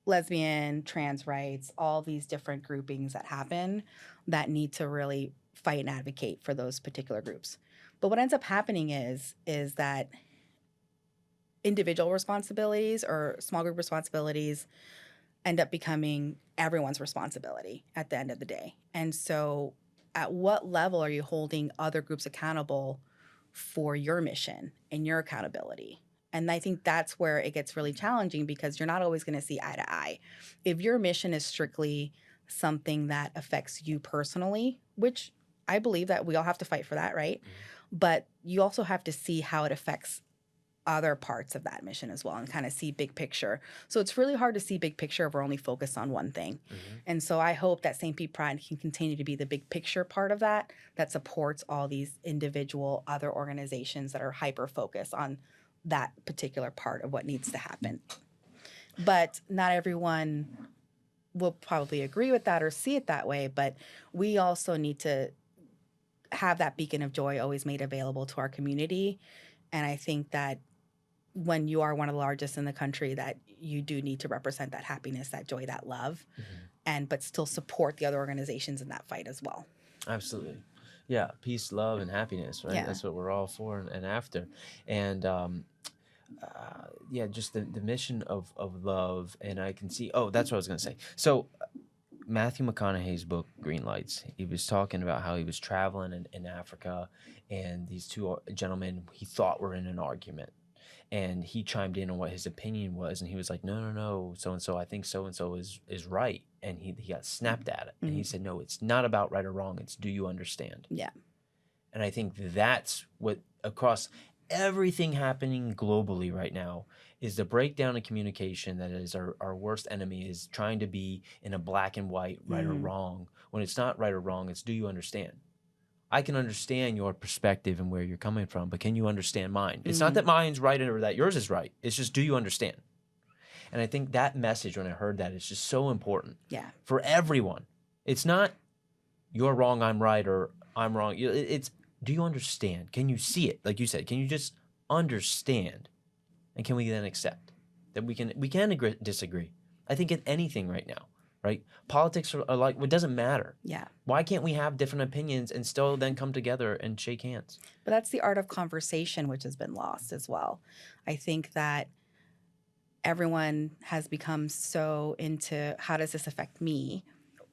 lesbian, trans rights, all these different groupings that happen that need to really fight and advocate for those particular groups. But what ends up happening is that individual responsibilities or small group responsibilities end up becoming everyone's responsibility at the end of the day. And so, at what level are you holding other groups accountable for your mission and your accountability? And I think that's where it gets really challenging because you're not always going to see eye to eye. If your mission is strictly something that affects you personally, which I believe that we all have to fight for that, right? But you also have to see how it affects other parts of that mission as well and kind of see big picture. So it's really hard to see big picture if we're only focused on one thing. And so I hope that St. Pete Pride can continue to be the big picture part of that supports all these individual other organizations that are hyper focused on that particular part of what needs to happen. But not everyone will probably agree with that or see it that way, but we also need to have that beacon of joy always made available to our community. And I think that when you are one of the largest in the country, that you do need to represent that happiness, that joy, that love, but still support the other organizations in that fight as well. Absolutely. Yeah, peace, love, and happiness, right? Yeah. That's what we're all for and after. And just the mission of love. And I can see, that's what I was going to say. So Matthew McConaughey's book, Green Lights, he was talking about how he was traveling in Africa, and these two gentlemen he thought were in an argument. And he chimed in on what his opinion was, and he was like, no, so-and-so, I think so-and-so is right. And he got snapped at it. And he said, no, it's not about right or wrong. It's do you understand? Yeah. And I think that's what, across everything happening globally right now, is the breakdown in communication that is our worst enemy, is trying to be in a black and white, right or wrong. When it's not right or wrong, it's do you understand? I can understand your perspective and where you're coming from, but can you understand mine? It's not that mine's right or that yours is right. It's just, do you understand? And I think that message, when I heard that, is just so important for everyone. It's not you're wrong, I'm right, or I'm wrong. It's, do you understand? Can you see it? Like you said, can you just understand? And can we then accept that we can disagree? I think in anything right now. Right? Politics are like, it doesn't matter. Yeah. Why can't we have different opinions and still then come together and shake hands? But that's the art of conversation, which has been lost as well. I think that everyone has become so into how does this affect me?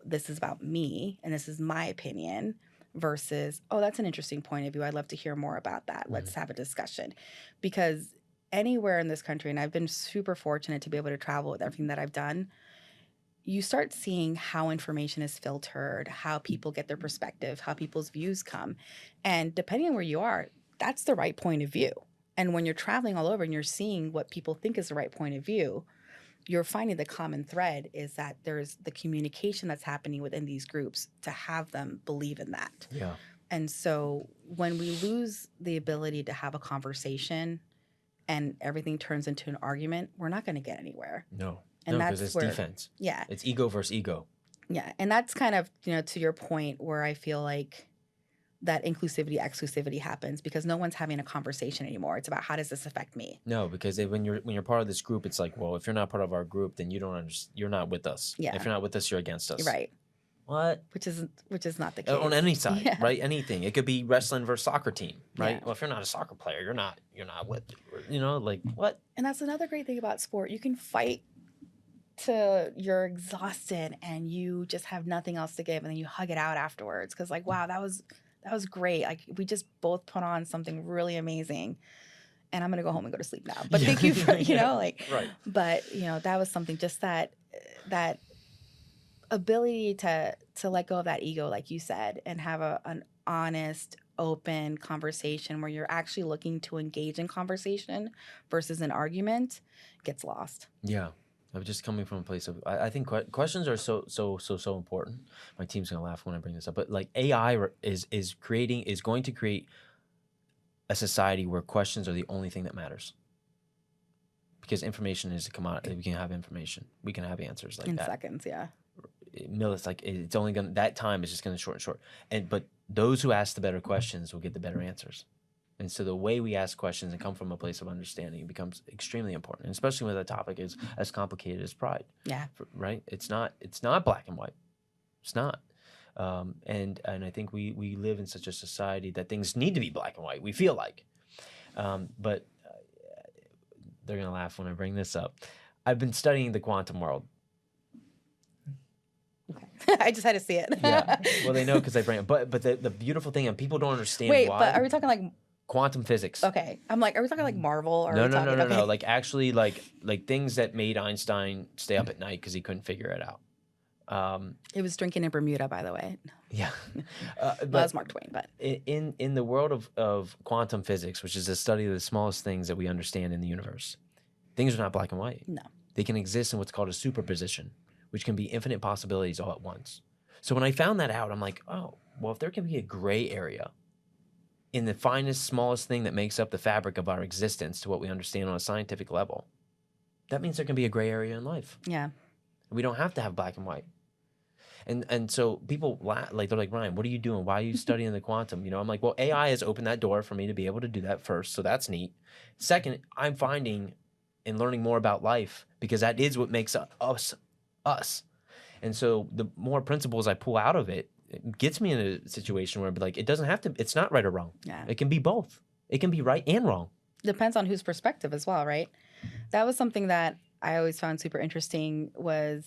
This is about me, and this is my opinion, versus, oh, that's an interesting point of view. I'd love to hear more about that. Let's have a discussion. Because anywhere in this country, and I've been super fortunate to be able to travel with everything that I've done, you start seeing how information is filtered, how people get their perspective, how people's views come. And depending on where you are, that's the right point of view. And when you're traveling all over and you're seeing what people think is the right point of view, you're finding the common thread is that there's the communication that's happening within these groups to have them believe in that. Yeah. And so when we lose the ability to have a conversation and everything turns into an argument, we're not going to get anywhere. No. And no, that's because it's where, defense. Yeah. It's ego versus ego. Yeah. And that's kind of, to your point where I feel like that inclusivity, exclusivity happens because no one's having a conversation anymore. It's about how does this affect me? No, because when you're part of this group, it's like, well, if you're not part of our group, then you don't understand. You're not with us. Yeah. If you're not with us, you're against us. Right. What? Which is not the case. On any side, right? Anything. It could be wrestling versus soccer team, right? Yeah. Well, if you're not a soccer player, you're not with, like what? And that's another great thing about sport. You can fight to you're exhausted and you just have nothing else to give, and then you hug it out afterwards because like, wow, that was great. Like we just both put on something really amazing, and I'm gonna go home and go to sleep now. But thank you for right. But that was something, just that ability to let go of that ego, like you said, and have an honest, open conversation where you're actually looking to engage in conversation versus an argument gets lost. Yeah. I'm just coming from a place of, I think questions are so important. My team's gonna laugh when I bring this up, but like AI is going to create a society where questions are the only thing that matters. Because information is a commodity. We can have information. We can have answers like in that. Seconds, yeah. It's only gonna, that time is just gonna short. But those who ask the better questions will get the better answers. And so the way we ask questions and come from a place of understanding becomes extremely important, and especially when the topic is as complicated as pride. Yeah. Right? It's not black and white. It's not. And I think we live in such a society that things need to be black and white. We feel like, but they're gonna laugh when I bring this up. I've been studying the quantum world. Okay. I just had to see it. Yeah. Well, they know because I bring it. But the beautiful thing, and people don't understand Wait, why. but are we talking like quantum physics? Okay, I'm like, are we talking like Marvel? Or No, are we no, no, talking, no, okay. no. Like actually, like things that made Einstein stay up at night because he couldn't figure it out. It was drinking in Bermuda, by the way. Yeah, That was Mark Twain. But in the world of quantum physics, which is the study of the smallest things that we understand in the universe, things are not black and white. No, they can exist in what's called a superposition, which can be infinite possibilities all at once. So when I found that out, I'm like, oh, well, if there can be a gray area in the finest, smallest thing that makes up the fabric of our existence to what we understand on a scientific level, that means there can be a gray area in life. Yeah. We don't have to have black and white. And so people laugh, like they're like, Ryan, what are you doing? Why are you studying the quantum? I'm like, well, AI has opened that door for me to be able to do that first. So that's neat. Second, I'm finding and learning more about life because that is what makes us. And so the more principles I pull out of it, it gets me in a situation where I'd be like, it's not right or wrong. Yeah. It can be both. It can be right and wrong. Depends on whose perspective as well, right? That was something that I always found super interesting was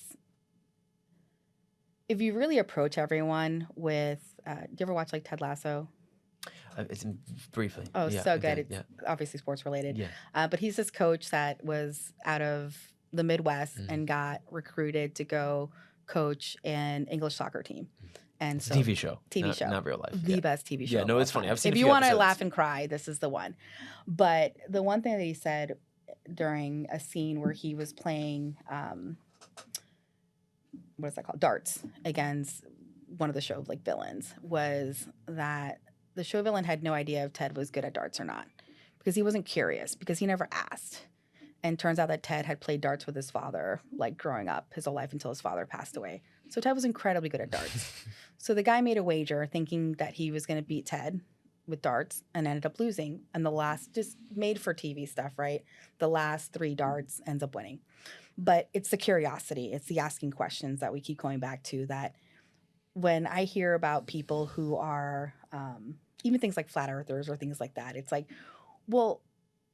if you really approach everyone with, do you ever watch like Ted Lasso? It's briefly. Oh, yeah, so good. It's obviously sports related. Yeah. But he's this coach that was out of the Midwest and got recruited to go coach an English soccer team. And so TV show. Not real life. The best TV show. Yeah, no, it's funny. I've seen if a you few want to episodes. laugh and cry, this is the one. But the one thing that he said during a scene where he was playing, what is that called? Darts against one of the show like villains was that the show villain had no idea if Ted was good at darts or not because he wasn't curious because he never asked. And turns out that Ted had played darts with his father, like growing up his whole life until his father passed away. So Ted was incredibly good at darts. So the guy made a wager thinking that he was going to beat Ted with darts and ended up losing. And the last, just made for TV stuff, right? The last 3 darts ends up winning. But it's the curiosity. It's the asking questions that we keep going back to that when I hear about people who are even things like flat earthers or things like that, it's like, well,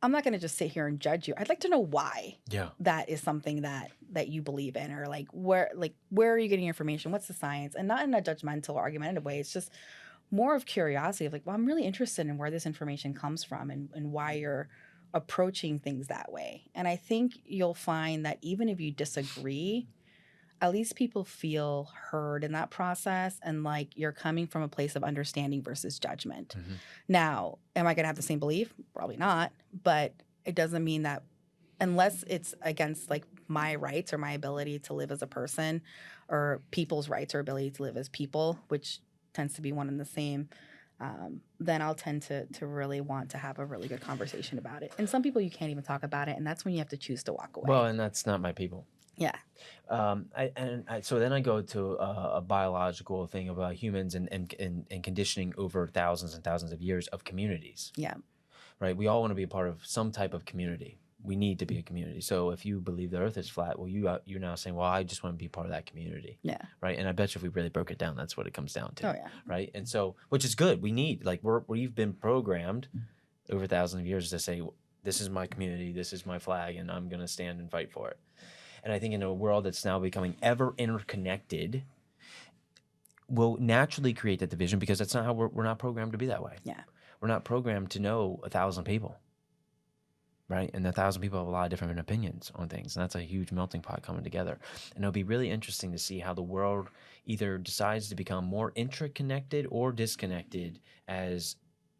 I'm not going to just sit here and judge you. I'd like to know why that is something that you believe in or where are you getting your information? What's the science? And not in a judgmental or argumentative way. It's just more of curiosity of like, well, I'm really interested in where this information comes from and why you're approaching things that way. And I think you'll find that even if you disagree, at least people feel heard in that process and like you're coming from a place of understanding versus judgment. Mm-hmm. Now, am I going to have the same belief? Probably not. But it doesn't mean that unless it's against like my rights or my ability to live as a person or people's rights or ability to live as people, which tends to be one and the same, then I'll tend to really want to have a really good conversation about it. And some people you can't even talk about it. And that's when you have to choose to walk away. Well, and that's not my people. Yeah. So then I go to a biological thing about humans and conditioning over thousands and thousands of years of communities. Yeah. Right. We all want to be a part of some type of community. We need to be a community. So if you believe the earth is flat, well, you're now saying, well, I just want to be part of that community. Yeah. Right. And I bet you if we really broke it down, that's what it comes down to. Oh, yeah. Right. And so, which is good. We need, like, we've been programmed over thousands of years to say, this is my community, this is my flag, and I'm going to stand and fight for it. And I think in a world that's now becoming ever interconnected, will naturally create that division because that's not how we're not programmed to be that way. Yeah. We're not programmed to know 1,000 people, right? And 1,000 people have a lot of different opinions on things. And that's a huge melting pot coming together. And it'll be really interesting to see how the world either decides to become more interconnected or disconnected as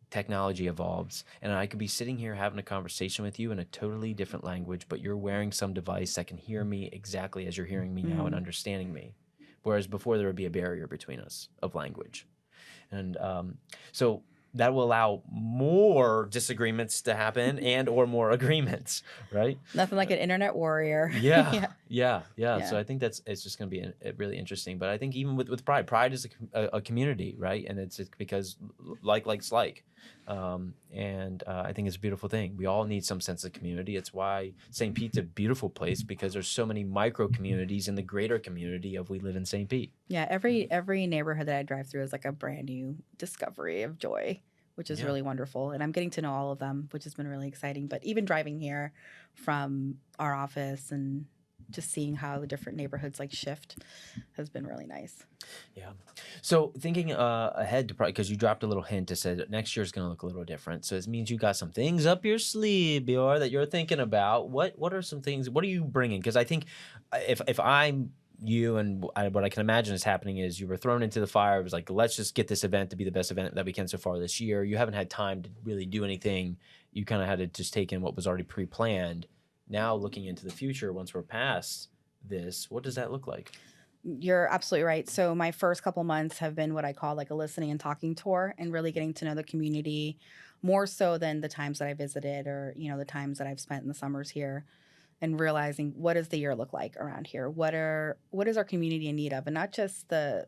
technology evolves. And I could be sitting here having a conversation with you in a totally different language, but you're wearing some device that can hear me exactly as you're hearing me now and understanding me. Whereas before there would be a barrier between us of language. And so that will allow more disagreements to happen and or more agreements, right? Nothing like an internet warrior. Yeah. So I think it's just going to be really interesting. But I think even with pride is a community, right? And it's because likes like. And I think it's a beautiful thing. We all need some sense of community. It's why St. Pete's a beautiful place, because there's so many micro communities in the greater community of we live in St. Pete. Yeah, every neighborhood that I drive through is like a brand new discovery of joy, which is Yeah. really wonderful. And I'm getting to know all of them, which has been really exciting. But even driving here from our office and just seeing how the different neighborhoods like shift has been really nice. Yeah. So thinking ahead to probably, because you dropped a little hint that said that next year's going to look a little different. So it means you got some things up your sleeve, Bior, that you're thinking about. What are some things? What are you bringing? Because I think if I'm you and what I can imagine is happening is you were thrown into the fire. It was like, let's just get this event to be the best event that we can so far this year. You haven't had time to really do anything. You kind of had to just take in what was already pre-planned. Now looking into the future, once we're past this, what does that look like? You're absolutely right. So my first couple months have been what I call like a listening and talking tour, and really getting to know the community more so than the times that I visited, or the times that I've spent in the summers here, and realizing what does the year look like around here? What is our community in need of? And not just the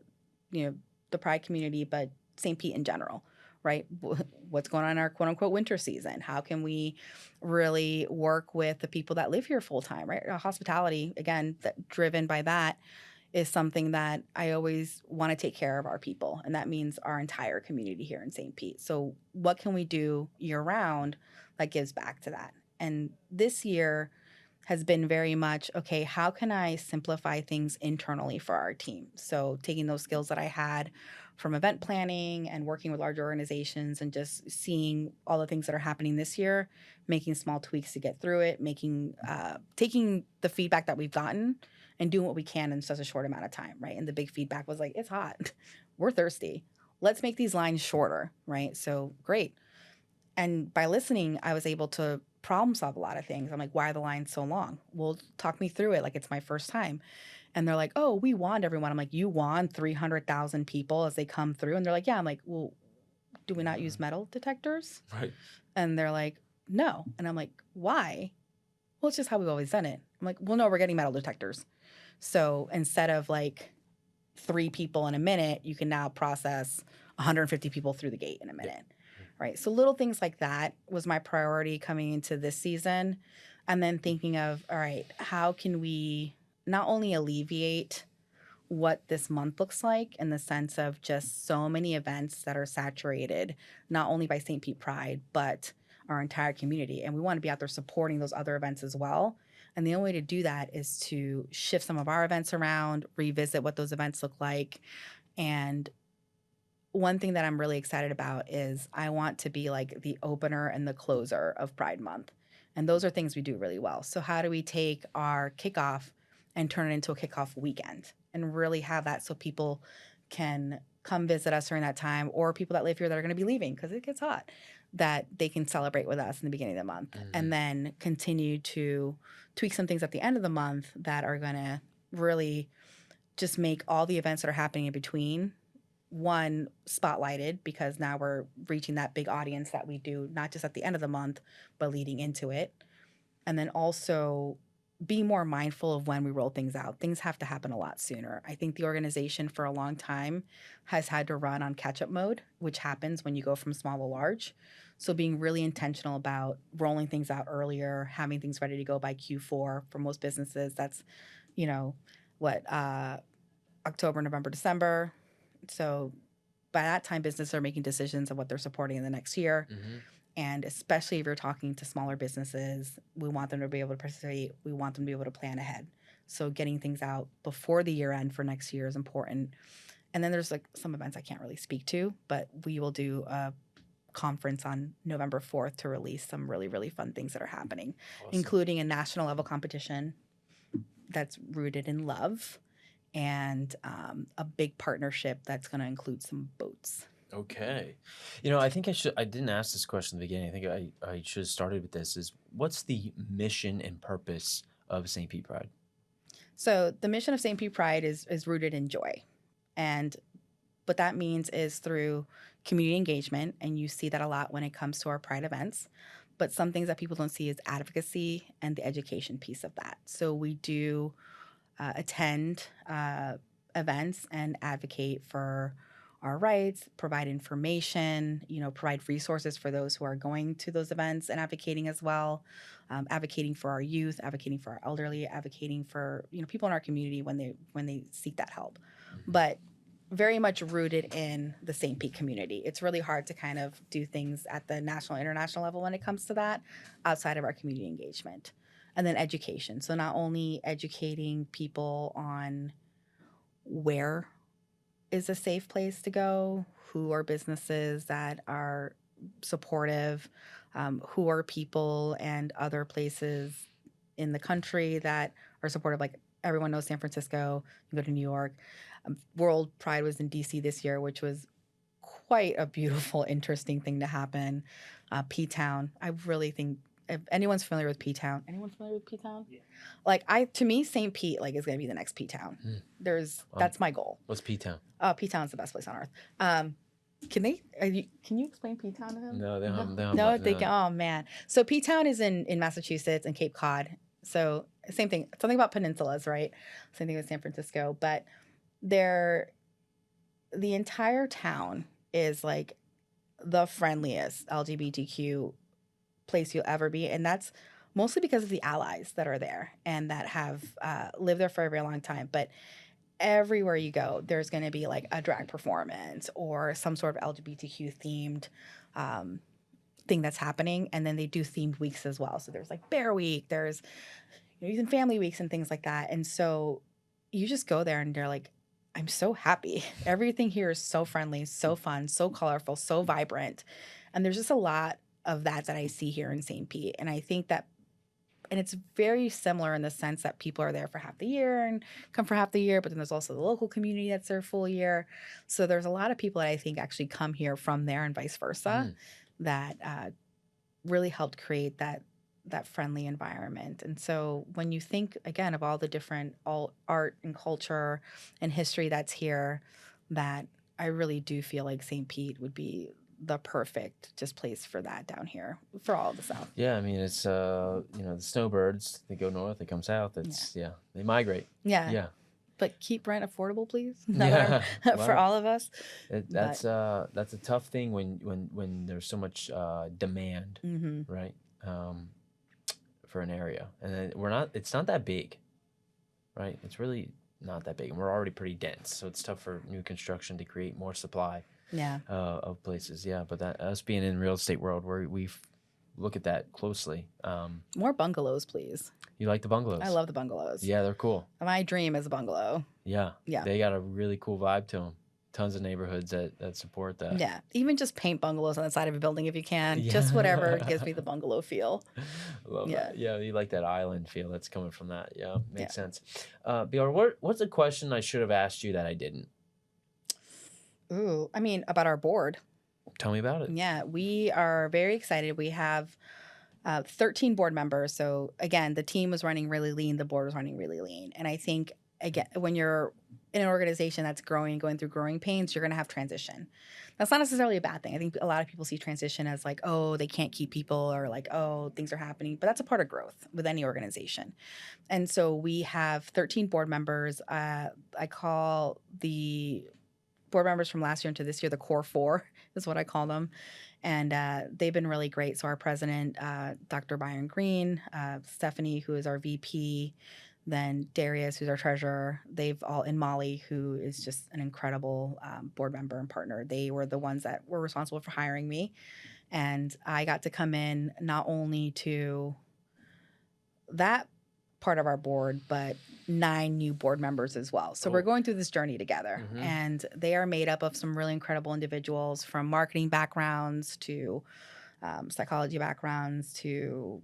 Pride community, but St. Pete in general, right? What's going on in our quote unquote winter season? How can we really work with the people that live here full time, right? Hospitality, again, driven by that, is something that I always want to take care of our people. And that means our entire community here in St. Pete. So what can we do year round that gives back to that? And this year has been very much, okay, how can I simplify things internally for our team? So taking those skills that I had from event planning and working with larger organizations, and just seeing all the things that are happening this year, making small tweaks to get through it, taking the feedback that we've gotten and doing what we can in such a short amount of time, right? And the big feedback was like, it's hot, we're thirsty, let's make these lines shorter, right? So great. And by listening, I was able to problem solve a lot of things. I'm like, why are the lines so long? Well, talk me through it like it's my first time. And they're like, oh, we wand everyone. I'm like, you wand 300,000 people as they come through? And they're like, yeah. I'm like, well, do we not use metal detectors? Right. And they're like, no. And I'm like, why? Well, it's just how we've always done it. I'm like, well, no, we're getting metal detectors. So instead of like 3 people in a minute, you can now process 150 people through the gate in a minute. Right. So little things like that was my priority coming into this season. And then thinking of, all right, how can we not only alleviate what this month looks like, in the sense of just so many events that are saturated, not only by St. Pete Pride, but our entire community. And we want to be out there supporting those other events as well. And the only way to do that is to shift some of our events around, revisit what those events look like. And one thing that I'm really excited about is I want to be like the opener and the closer of Pride Month. And those are things we do really well. So how do we take our kickoff and turn it into a kickoff weekend and really have that so people can come visit us during that time, or people that live here that are going to be leaving because it gets hot, that they can celebrate with us in the beginning of the month, and then continue to tweak some things at the end of the month that are going to really just make all the events that are happening in between, one, spotlighted, because now we're reaching that big audience that we do not just at the end of the month, but leading into it. And then also be more mindful of when we roll things out. Things have to happen a lot sooner. I think the organization for a long time has had to run on catch-up mode, which happens when you go from small to large. So being really intentional about rolling things out earlier, having things ready to go by Q4. For most businesses, that's, October, November, December. So by that time, businesses are making decisions of what they're supporting in the next year. And especially if you're talking to smaller businesses, we want them to be able to participate. We want them to be able to plan ahead. So getting things out before the year end for next year is important. And then there's like some events I can't really speak to, but we will do a conference on November 4th to release some really, really fun things that are happening, including a national level competition that's rooted in love, and a big partnership that's going to include some boats. Okay. I think I didn't ask this question in the beginning. I think I should have started with this, is what's the mission and purpose of St. Pete Pride? So the mission of St. Pete Pride is rooted in joy. And what that means is through community engagement. And you see that a lot when it comes to our Pride events. But some things that people don't see is advocacy and the education piece of that. So we do attend events and advocate for our rights, provide information, provide resources for those who are going to those events and advocating as well, advocating for our youth, advocating for our elderly, advocating for people in our community when they seek that help. But very much rooted in the St. Pete community. It's really hard to kind of do things at the national, international level when it comes to that outside of our community engagement. And then education. So not only educating people on where is a safe place to go, who are businesses that are supportive, who are people and other places in the country that are supportive. Like everyone knows San Francisco, you go to New York. World Pride was in DC this year, which was quite a beautiful, interesting thing to happen. P-Town, I really think if anyone's familiar with P-Town, anyone familiar with P-Town? Yeah. Like to me, St. Pete is gonna be the next P-Town. That's my goal. What's P-Town? P-Town's the best place on earth. Can you explain P-Town to him? No, they don't. No, they can. Oh man. So P-Town is in Massachusetts and Cape Cod. So same thing. Something about peninsulas, right? Same thing with San Francisco, but the entire town is like the friendliest LGBTQ place you'll ever be. And that's mostly because of the allies that are there and that have lived there for a very long time. But everywhere you go, there's going to be like a drag performance or some sort of LGBTQ themed thing that's happening. And then they do themed weeks as well. So there's like Bear Week, there's youth and family weeks and things like that. And so you just go there and they're like, I'm so happy. Everything here is so friendly, so fun, so colorful, so vibrant. And there's just a lot of that I see here in St. Pete. And I think that, and it's very similar in the sense that people are there for half the year and come for half the year, but then there's also the local community that's there full year. So there's a lot of people that I think actually come here from there and vice versa that really helped create that friendly environment. And so when you think, again, of all the different art and culture and history that's here, that I really do feel like St. Pete would be the perfect just place for that down here for all of the South. Yeah, I mean, it's, the snowbirds, they go north, they come south. It's, they migrate. Yeah. But keep rent affordable, please. Yeah. For all of us. That's a tough thing when there's so much demand, right? For an area, and then it's not that big, right? It's really not that big, and we're already pretty dense, so it's tough for new construction to create more supply of places. But that us being in real estate world where we look at that closely. More bungalows, please. You like the bungalows? I love the bungalows. Yeah, they're cool. My dream is a bungalow. Yeah, they got a really cool vibe to them. Tons of neighborhoods that support that. Yeah, even just paint bungalows on the side of a building if you can. Yeah. Just whatever gives me the bungalow feel. Love that. Yeah, you like that island feel that's coming from that. Yeah, makes sense. Bior, what's a question I should have asked you that I didn't? Ooh, I mean, about our board. Tell me about it. Yeah, we are very excited. We have 13 board members. So again, the team was running really lean. The board was running really lean. And I think, again, when you're in an organization that's growing, going through growing pains, you're going to have transition. That's not necessarily a bad thing. I think a lot of people see transition as like, oh, they can't keep people, or like, oh, things are happening. But that's a part of growth with any organization. And so we have 13 board members. I call the board members from last year into this year the core four is what I call them. And they've been really great. So our president, Dr. Bior Guigni, Stephanie, who is our VP, then Darius, who's our treasurer, and Molly, who is just an incredible board member and partner. They were the ones that were responsible for hiring me. And I got to come in not only to that part of our board, but 9 new board members as well. So we're going through this journey together. And they are made up of some really incredible individuals, from marketing backgrounds to psychology backgrounds to,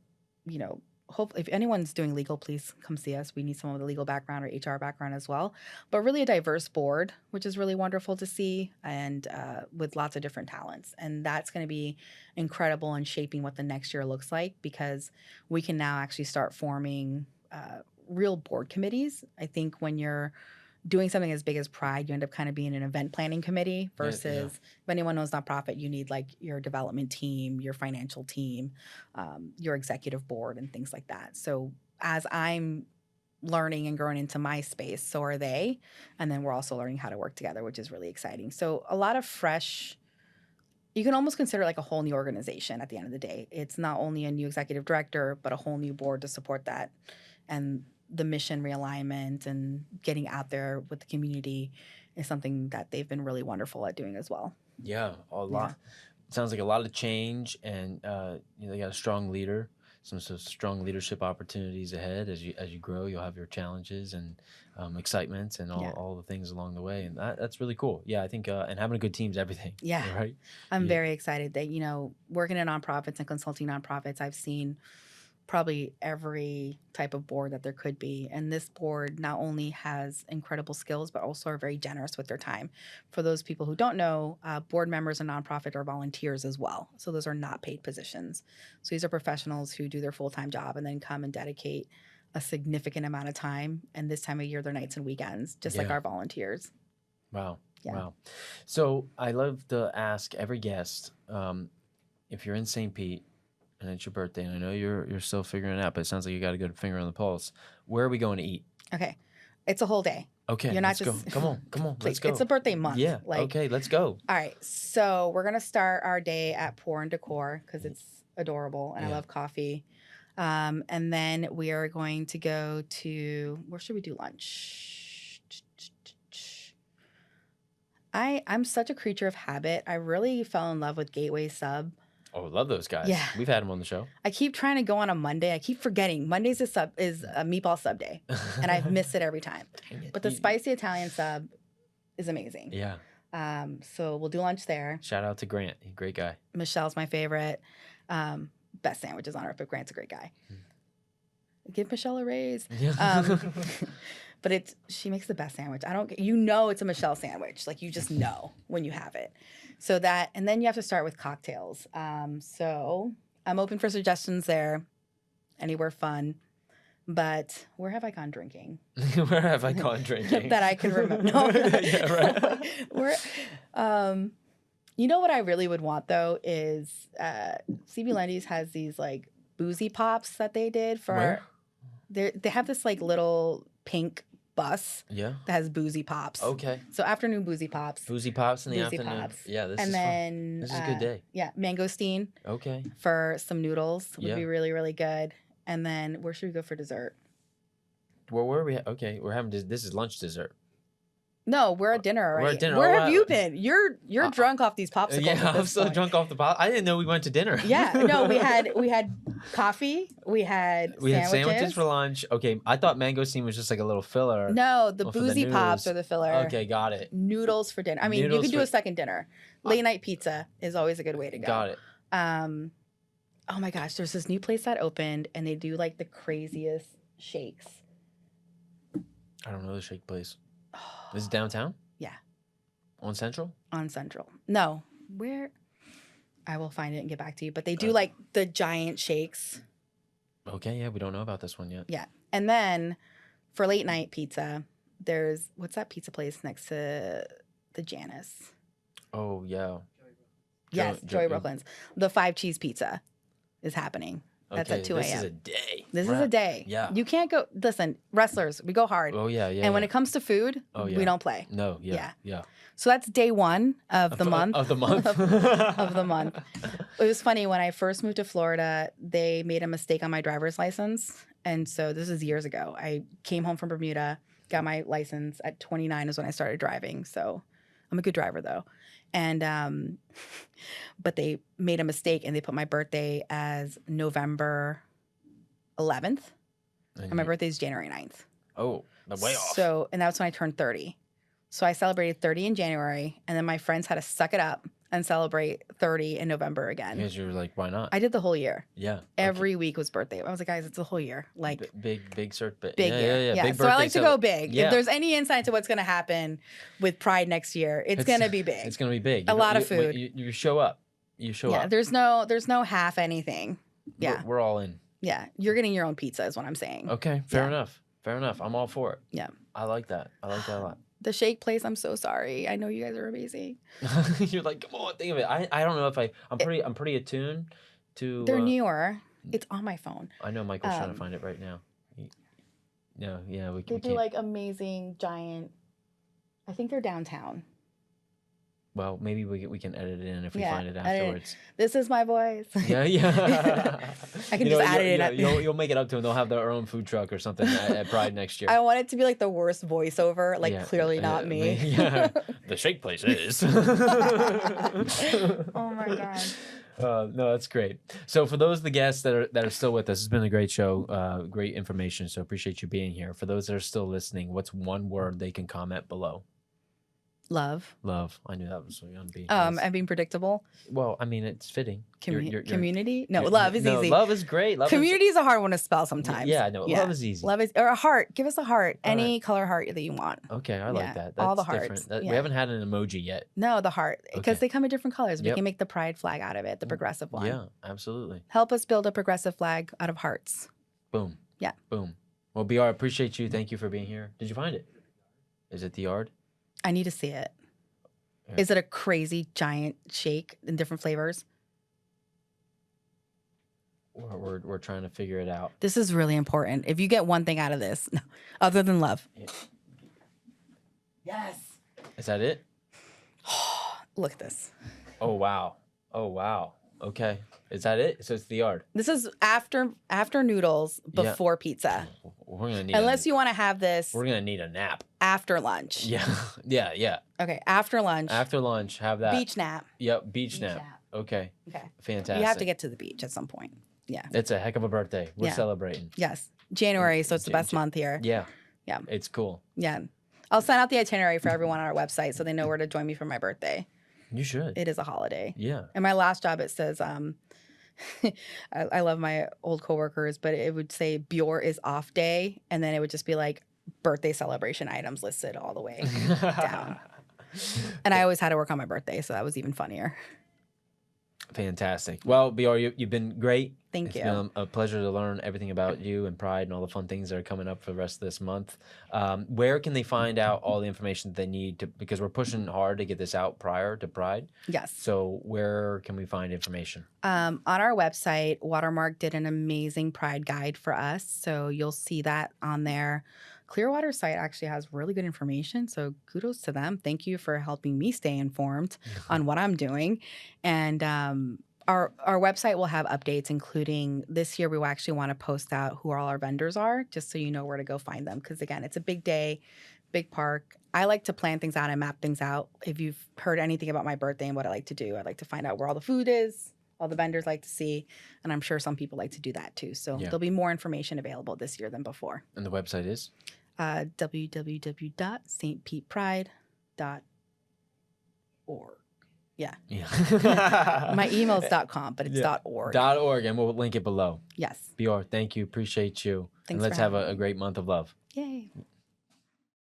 hopefully, if anyone's doing legal, please come see us. We need someone with a legal background or HR background as well. But really a diverse board, which is really wonderful to see, and with lots of different talents. And that's going to be incredible in shaping what the next year looks like, because we can now actually start forming real board committees. I think when you're doing something as big as Pride, you end up kind of being an event planning committee versus if anyone knows nonprofit, you need like your development team, your financial team, your executive board, and things like that. So as I'm learning and growing into my space. So are they. And then we're also learning how to work together, which is really exciting. So a lot of fresh, you can almost consider it like a whole new organization at the end of the day. It's not only a new executive director, but a whole new board to support that. And the mission realignment and getting out there with the community is something that they've been really wonderful at doing as well. Yeah, a lot. Sounds like a lot of change, and they got a strong leader. Some strong leadership opportunities ahead as you grow. You'll have your challenges and excitements and all the things along the way, and that's really cool. Yeah, I think and having a good team is everything. Yeah, right. I'm very excited that working in nonprofits and consulting nonprofits, I've seen probably every type of board that there could be. And this board not only has incredible skills, but also are very generous with their time. For those people who don't know, board members in nonprofit are volunteers as well. So those are not paid positions. So these are professionals who do their full-time job and then come and dedicate a significant amount of time. And this time of year, their nights and weekends, just like our volunteers. Wow. Yeah. Wow. So I love to ask every guest, if you're in St. Pete, and it's your birthday, and I know you're still figuring it out, but it sounds like you got a good finger on the pulse. Where are we going to eat? Okay. It's a whole day. Okay. You're not let's just go. Come on. Let's go. It's a birthday month. Yeah. Okay, let's go. All right. So we're gonna start our day at Pour and Decor because it's adorable and I love coffee. And then we are going to go to, where should we do lunch? I'm such a creature of habit. I really fell in love with Gateway Sub. Oh, love those guys. Yeah. We've had them on the show. I keep trying to go on a Monday. I keep forgetting. Mondays is a meatball sub day, and I've missed it every time. But the spicy Italian sub is amazing. Yeah. So we'll do lunch there. Shout out to Grant. Great guy. Michelle's my favorite. Best sandwiches on earth, but Grant's a great guy. Give Michelle a raise. Yeah. But she makes the best sandwich. It's a Michelle sandwich. Like you just know when you have it. So that, and then you have to start with cocktails. So I'm open for suggestions there. Anywhere fun. But where have I gone drinking? Where have I gone drinking? That I can remember. No. Yeah, right. What I really would want though is CB Lundy's has these like boozy pops that they did for. Where? They have this like little pink bus that has boozy pops. Okay. So afternoon boozy pops. Boozy pops in the afternoon. Pops. Yeah, this and is then, fun. This is a good day. Yeah, mangosteen. Okay. For some noodles would be really, really good. And then where should we go for dessert? Well, where are we? Okay, we're having this is lunch dessert. No, we're at dinner already. We're at dinner. Where have you been? You're drunk off these popsicles. Yeah, I'm so drunk off the pop. I didn't know we went to dinner. Yeah, no, we had coffee. We had sandwiches for lunch. Okay, I thought mangosteen was just like a little filler. No, the boozy pops are the filler. Okay, got it. Noodles for dinner. I mean, you can do a second dinner. Late night pizza is always a good way to go. Got it. Oh my gosh, there's this new place that opened, and they do like the craziest shakes. I don't know the shake place. Is it downtown? Yeah. On Central? On Central. No. Where? I will find it and get back to you. But they do like the giant shakes. Okay, yeah, we don't know about this one yet. Yeah. And then for late night pizza, what's that pizza place next to the Janice? Oh, yeah. Yes, Joey Brooklyn's. The 5 cheese pizza is happening. That's at 2 a.m. This is a day. This is a day. Yeah. You can't go. Listen, wrestlers, we go hard. Oh, yeah. And when it comes to food, we don't play. No, yeah. So that's day 1 of the month. Of the month? of the month. It was funny. When I first moved to Florida, they made a mistake on my driver's license. And so this is years ago. I came home from Bermuda, got my license at 29 is when I started driving. So I'm a good driver, though. And but they made a mistake and they put my birthday as November 11th. And my birthday is January 9th. Oh, way off. So, and that's when I turned 30. So I celebrated 30 in January, and then my friends had to suck it up and celebrate 30 in November again. Because you were like, why not? I did the whole year. Yeah. Every week was birthday. I was like, guys, it's the whole year. Like big cert. Big year. Yeah. Big so I like to go big. Yeah. If there's any insight to what's going to happen with Pride next year, it's going to be big. It's going to be big. A lot of food. You show up. You show up. Yeah. There's no half anything. Yeah. We're all in. Yeah. You're getting your own pizza is what I'm saying. Okay. Fair enough. I'm all for it. Yeah. I like that. I like that a lot. The shake place, I'm so sorry. I know you guys are amazing. You're like, come on, think of it. I don't know if I'm pretty attuned to. They're newer. It's on my phone. I know Michael's trying to find it right now. No, yeah, we They do can't. like amazing giant. I think they're downtown. Well, maybe we can edit it in if we Yeah, find it edit it. afterwards. This is my voice. Yeah, yeah. I can just add it in. You'll make it up to them. They'll have their own food truck or something at Pride next year. I want it to be like the worst voiceover, like Yeah, clearly not me. Yeah, the shake place is. Oh my god. No, that's great. So for those of the guests that are still with us, it's been a great show, great information. So appreciate you being here. For those that are still listening, what's one word they can comment below? Love. Love. I knew that was going to be. And being predictable. Well, I mean, it's fitting. Community? No, love is easy. Love is great. Community is a hard one to spell sometimes. Yeah, I know. Yeah. Love is easy. Love is, or a heart. Give us a heart. All Any color heart that you want. Okay, I like that. That's all the different. hearts. We haven't had an emoji yet. No, the heart. Because Okay. they come in different colors. We Yep. can make the pride flag out of it, the progressive one. Yeah, absolutely. Help us build a progressive flag out of hearts. Boom. Yeah. Boom. Well, BR, I appreciate you. Thank you for being here. Did you find it? Is it the yard? I need to see it. Yeah. Is it a crazy giant shake in different flavors? We're trying to figure it out. This is really important. If you get one thing out of this, other than love. Yeah. Yes. Is that it? Look at this. Oh wow. Oh wow. Okay. Is that it? So it's the yard. This is after noodles, before pizza. We're gonna need. Unless you want to have this We're gonna need a nap. after lunch. Yeah. Yeah. Okay, after lunch. After lunch, have that. Beach nap. Yep. Beach nap. Okay. Okay. Fantastic. You have to get to the beach at some point. Yeah. It's a heck of a birthday. We're Yeah. celebrating. Yes. January, so it's the best month here. Yeah. Yeah. It's cool. Yeah. I'll send out the itinerary for everyone on our website so they know where to join me for my birthday. You should. It is a holiday. Yeah. And my last job, it says, I love my old coworkers, but it would say Bior is off day. And then it would just be like birthday celebration items listed all the way down. And I always had to work on my birthday, so that was even funnier. Fantastic. Well, BR, you've been great. Thank you. It's been a pleasure to learn everything about you and Pride and all the fun things that are coming up for the rest of this month. Where can they find out all the information that they need to, because we're pushing hard to get this out prior to Pride. Yes. So where can we find information? On our website, Watermark did an amazing Pride guide for us. So you'll see that on there. Clearwater's site actually has really good information. So kudos to them. Thank you for helping me stay informed on what I'm doing. And our website will have updates, including this year we will actually want to post out who all our vendors are, just so you know where to go find them. Because again, it's a big day, big park. I like to plan things out and map things out. If you've heard anything about my birthday and what I like to do, I like to find out where all the food is, all the vendors like to see, and I'm sure some people like to do that too. So there'll be more information available this year than before. And the website is? www.stpetepride.org. Yeah. Yeah. My email's .com, but it's .org. .org, and we'll link it below. Yes. BR, thank you. Appreciate you. Thanks and let's for have having a great month of love. Yay.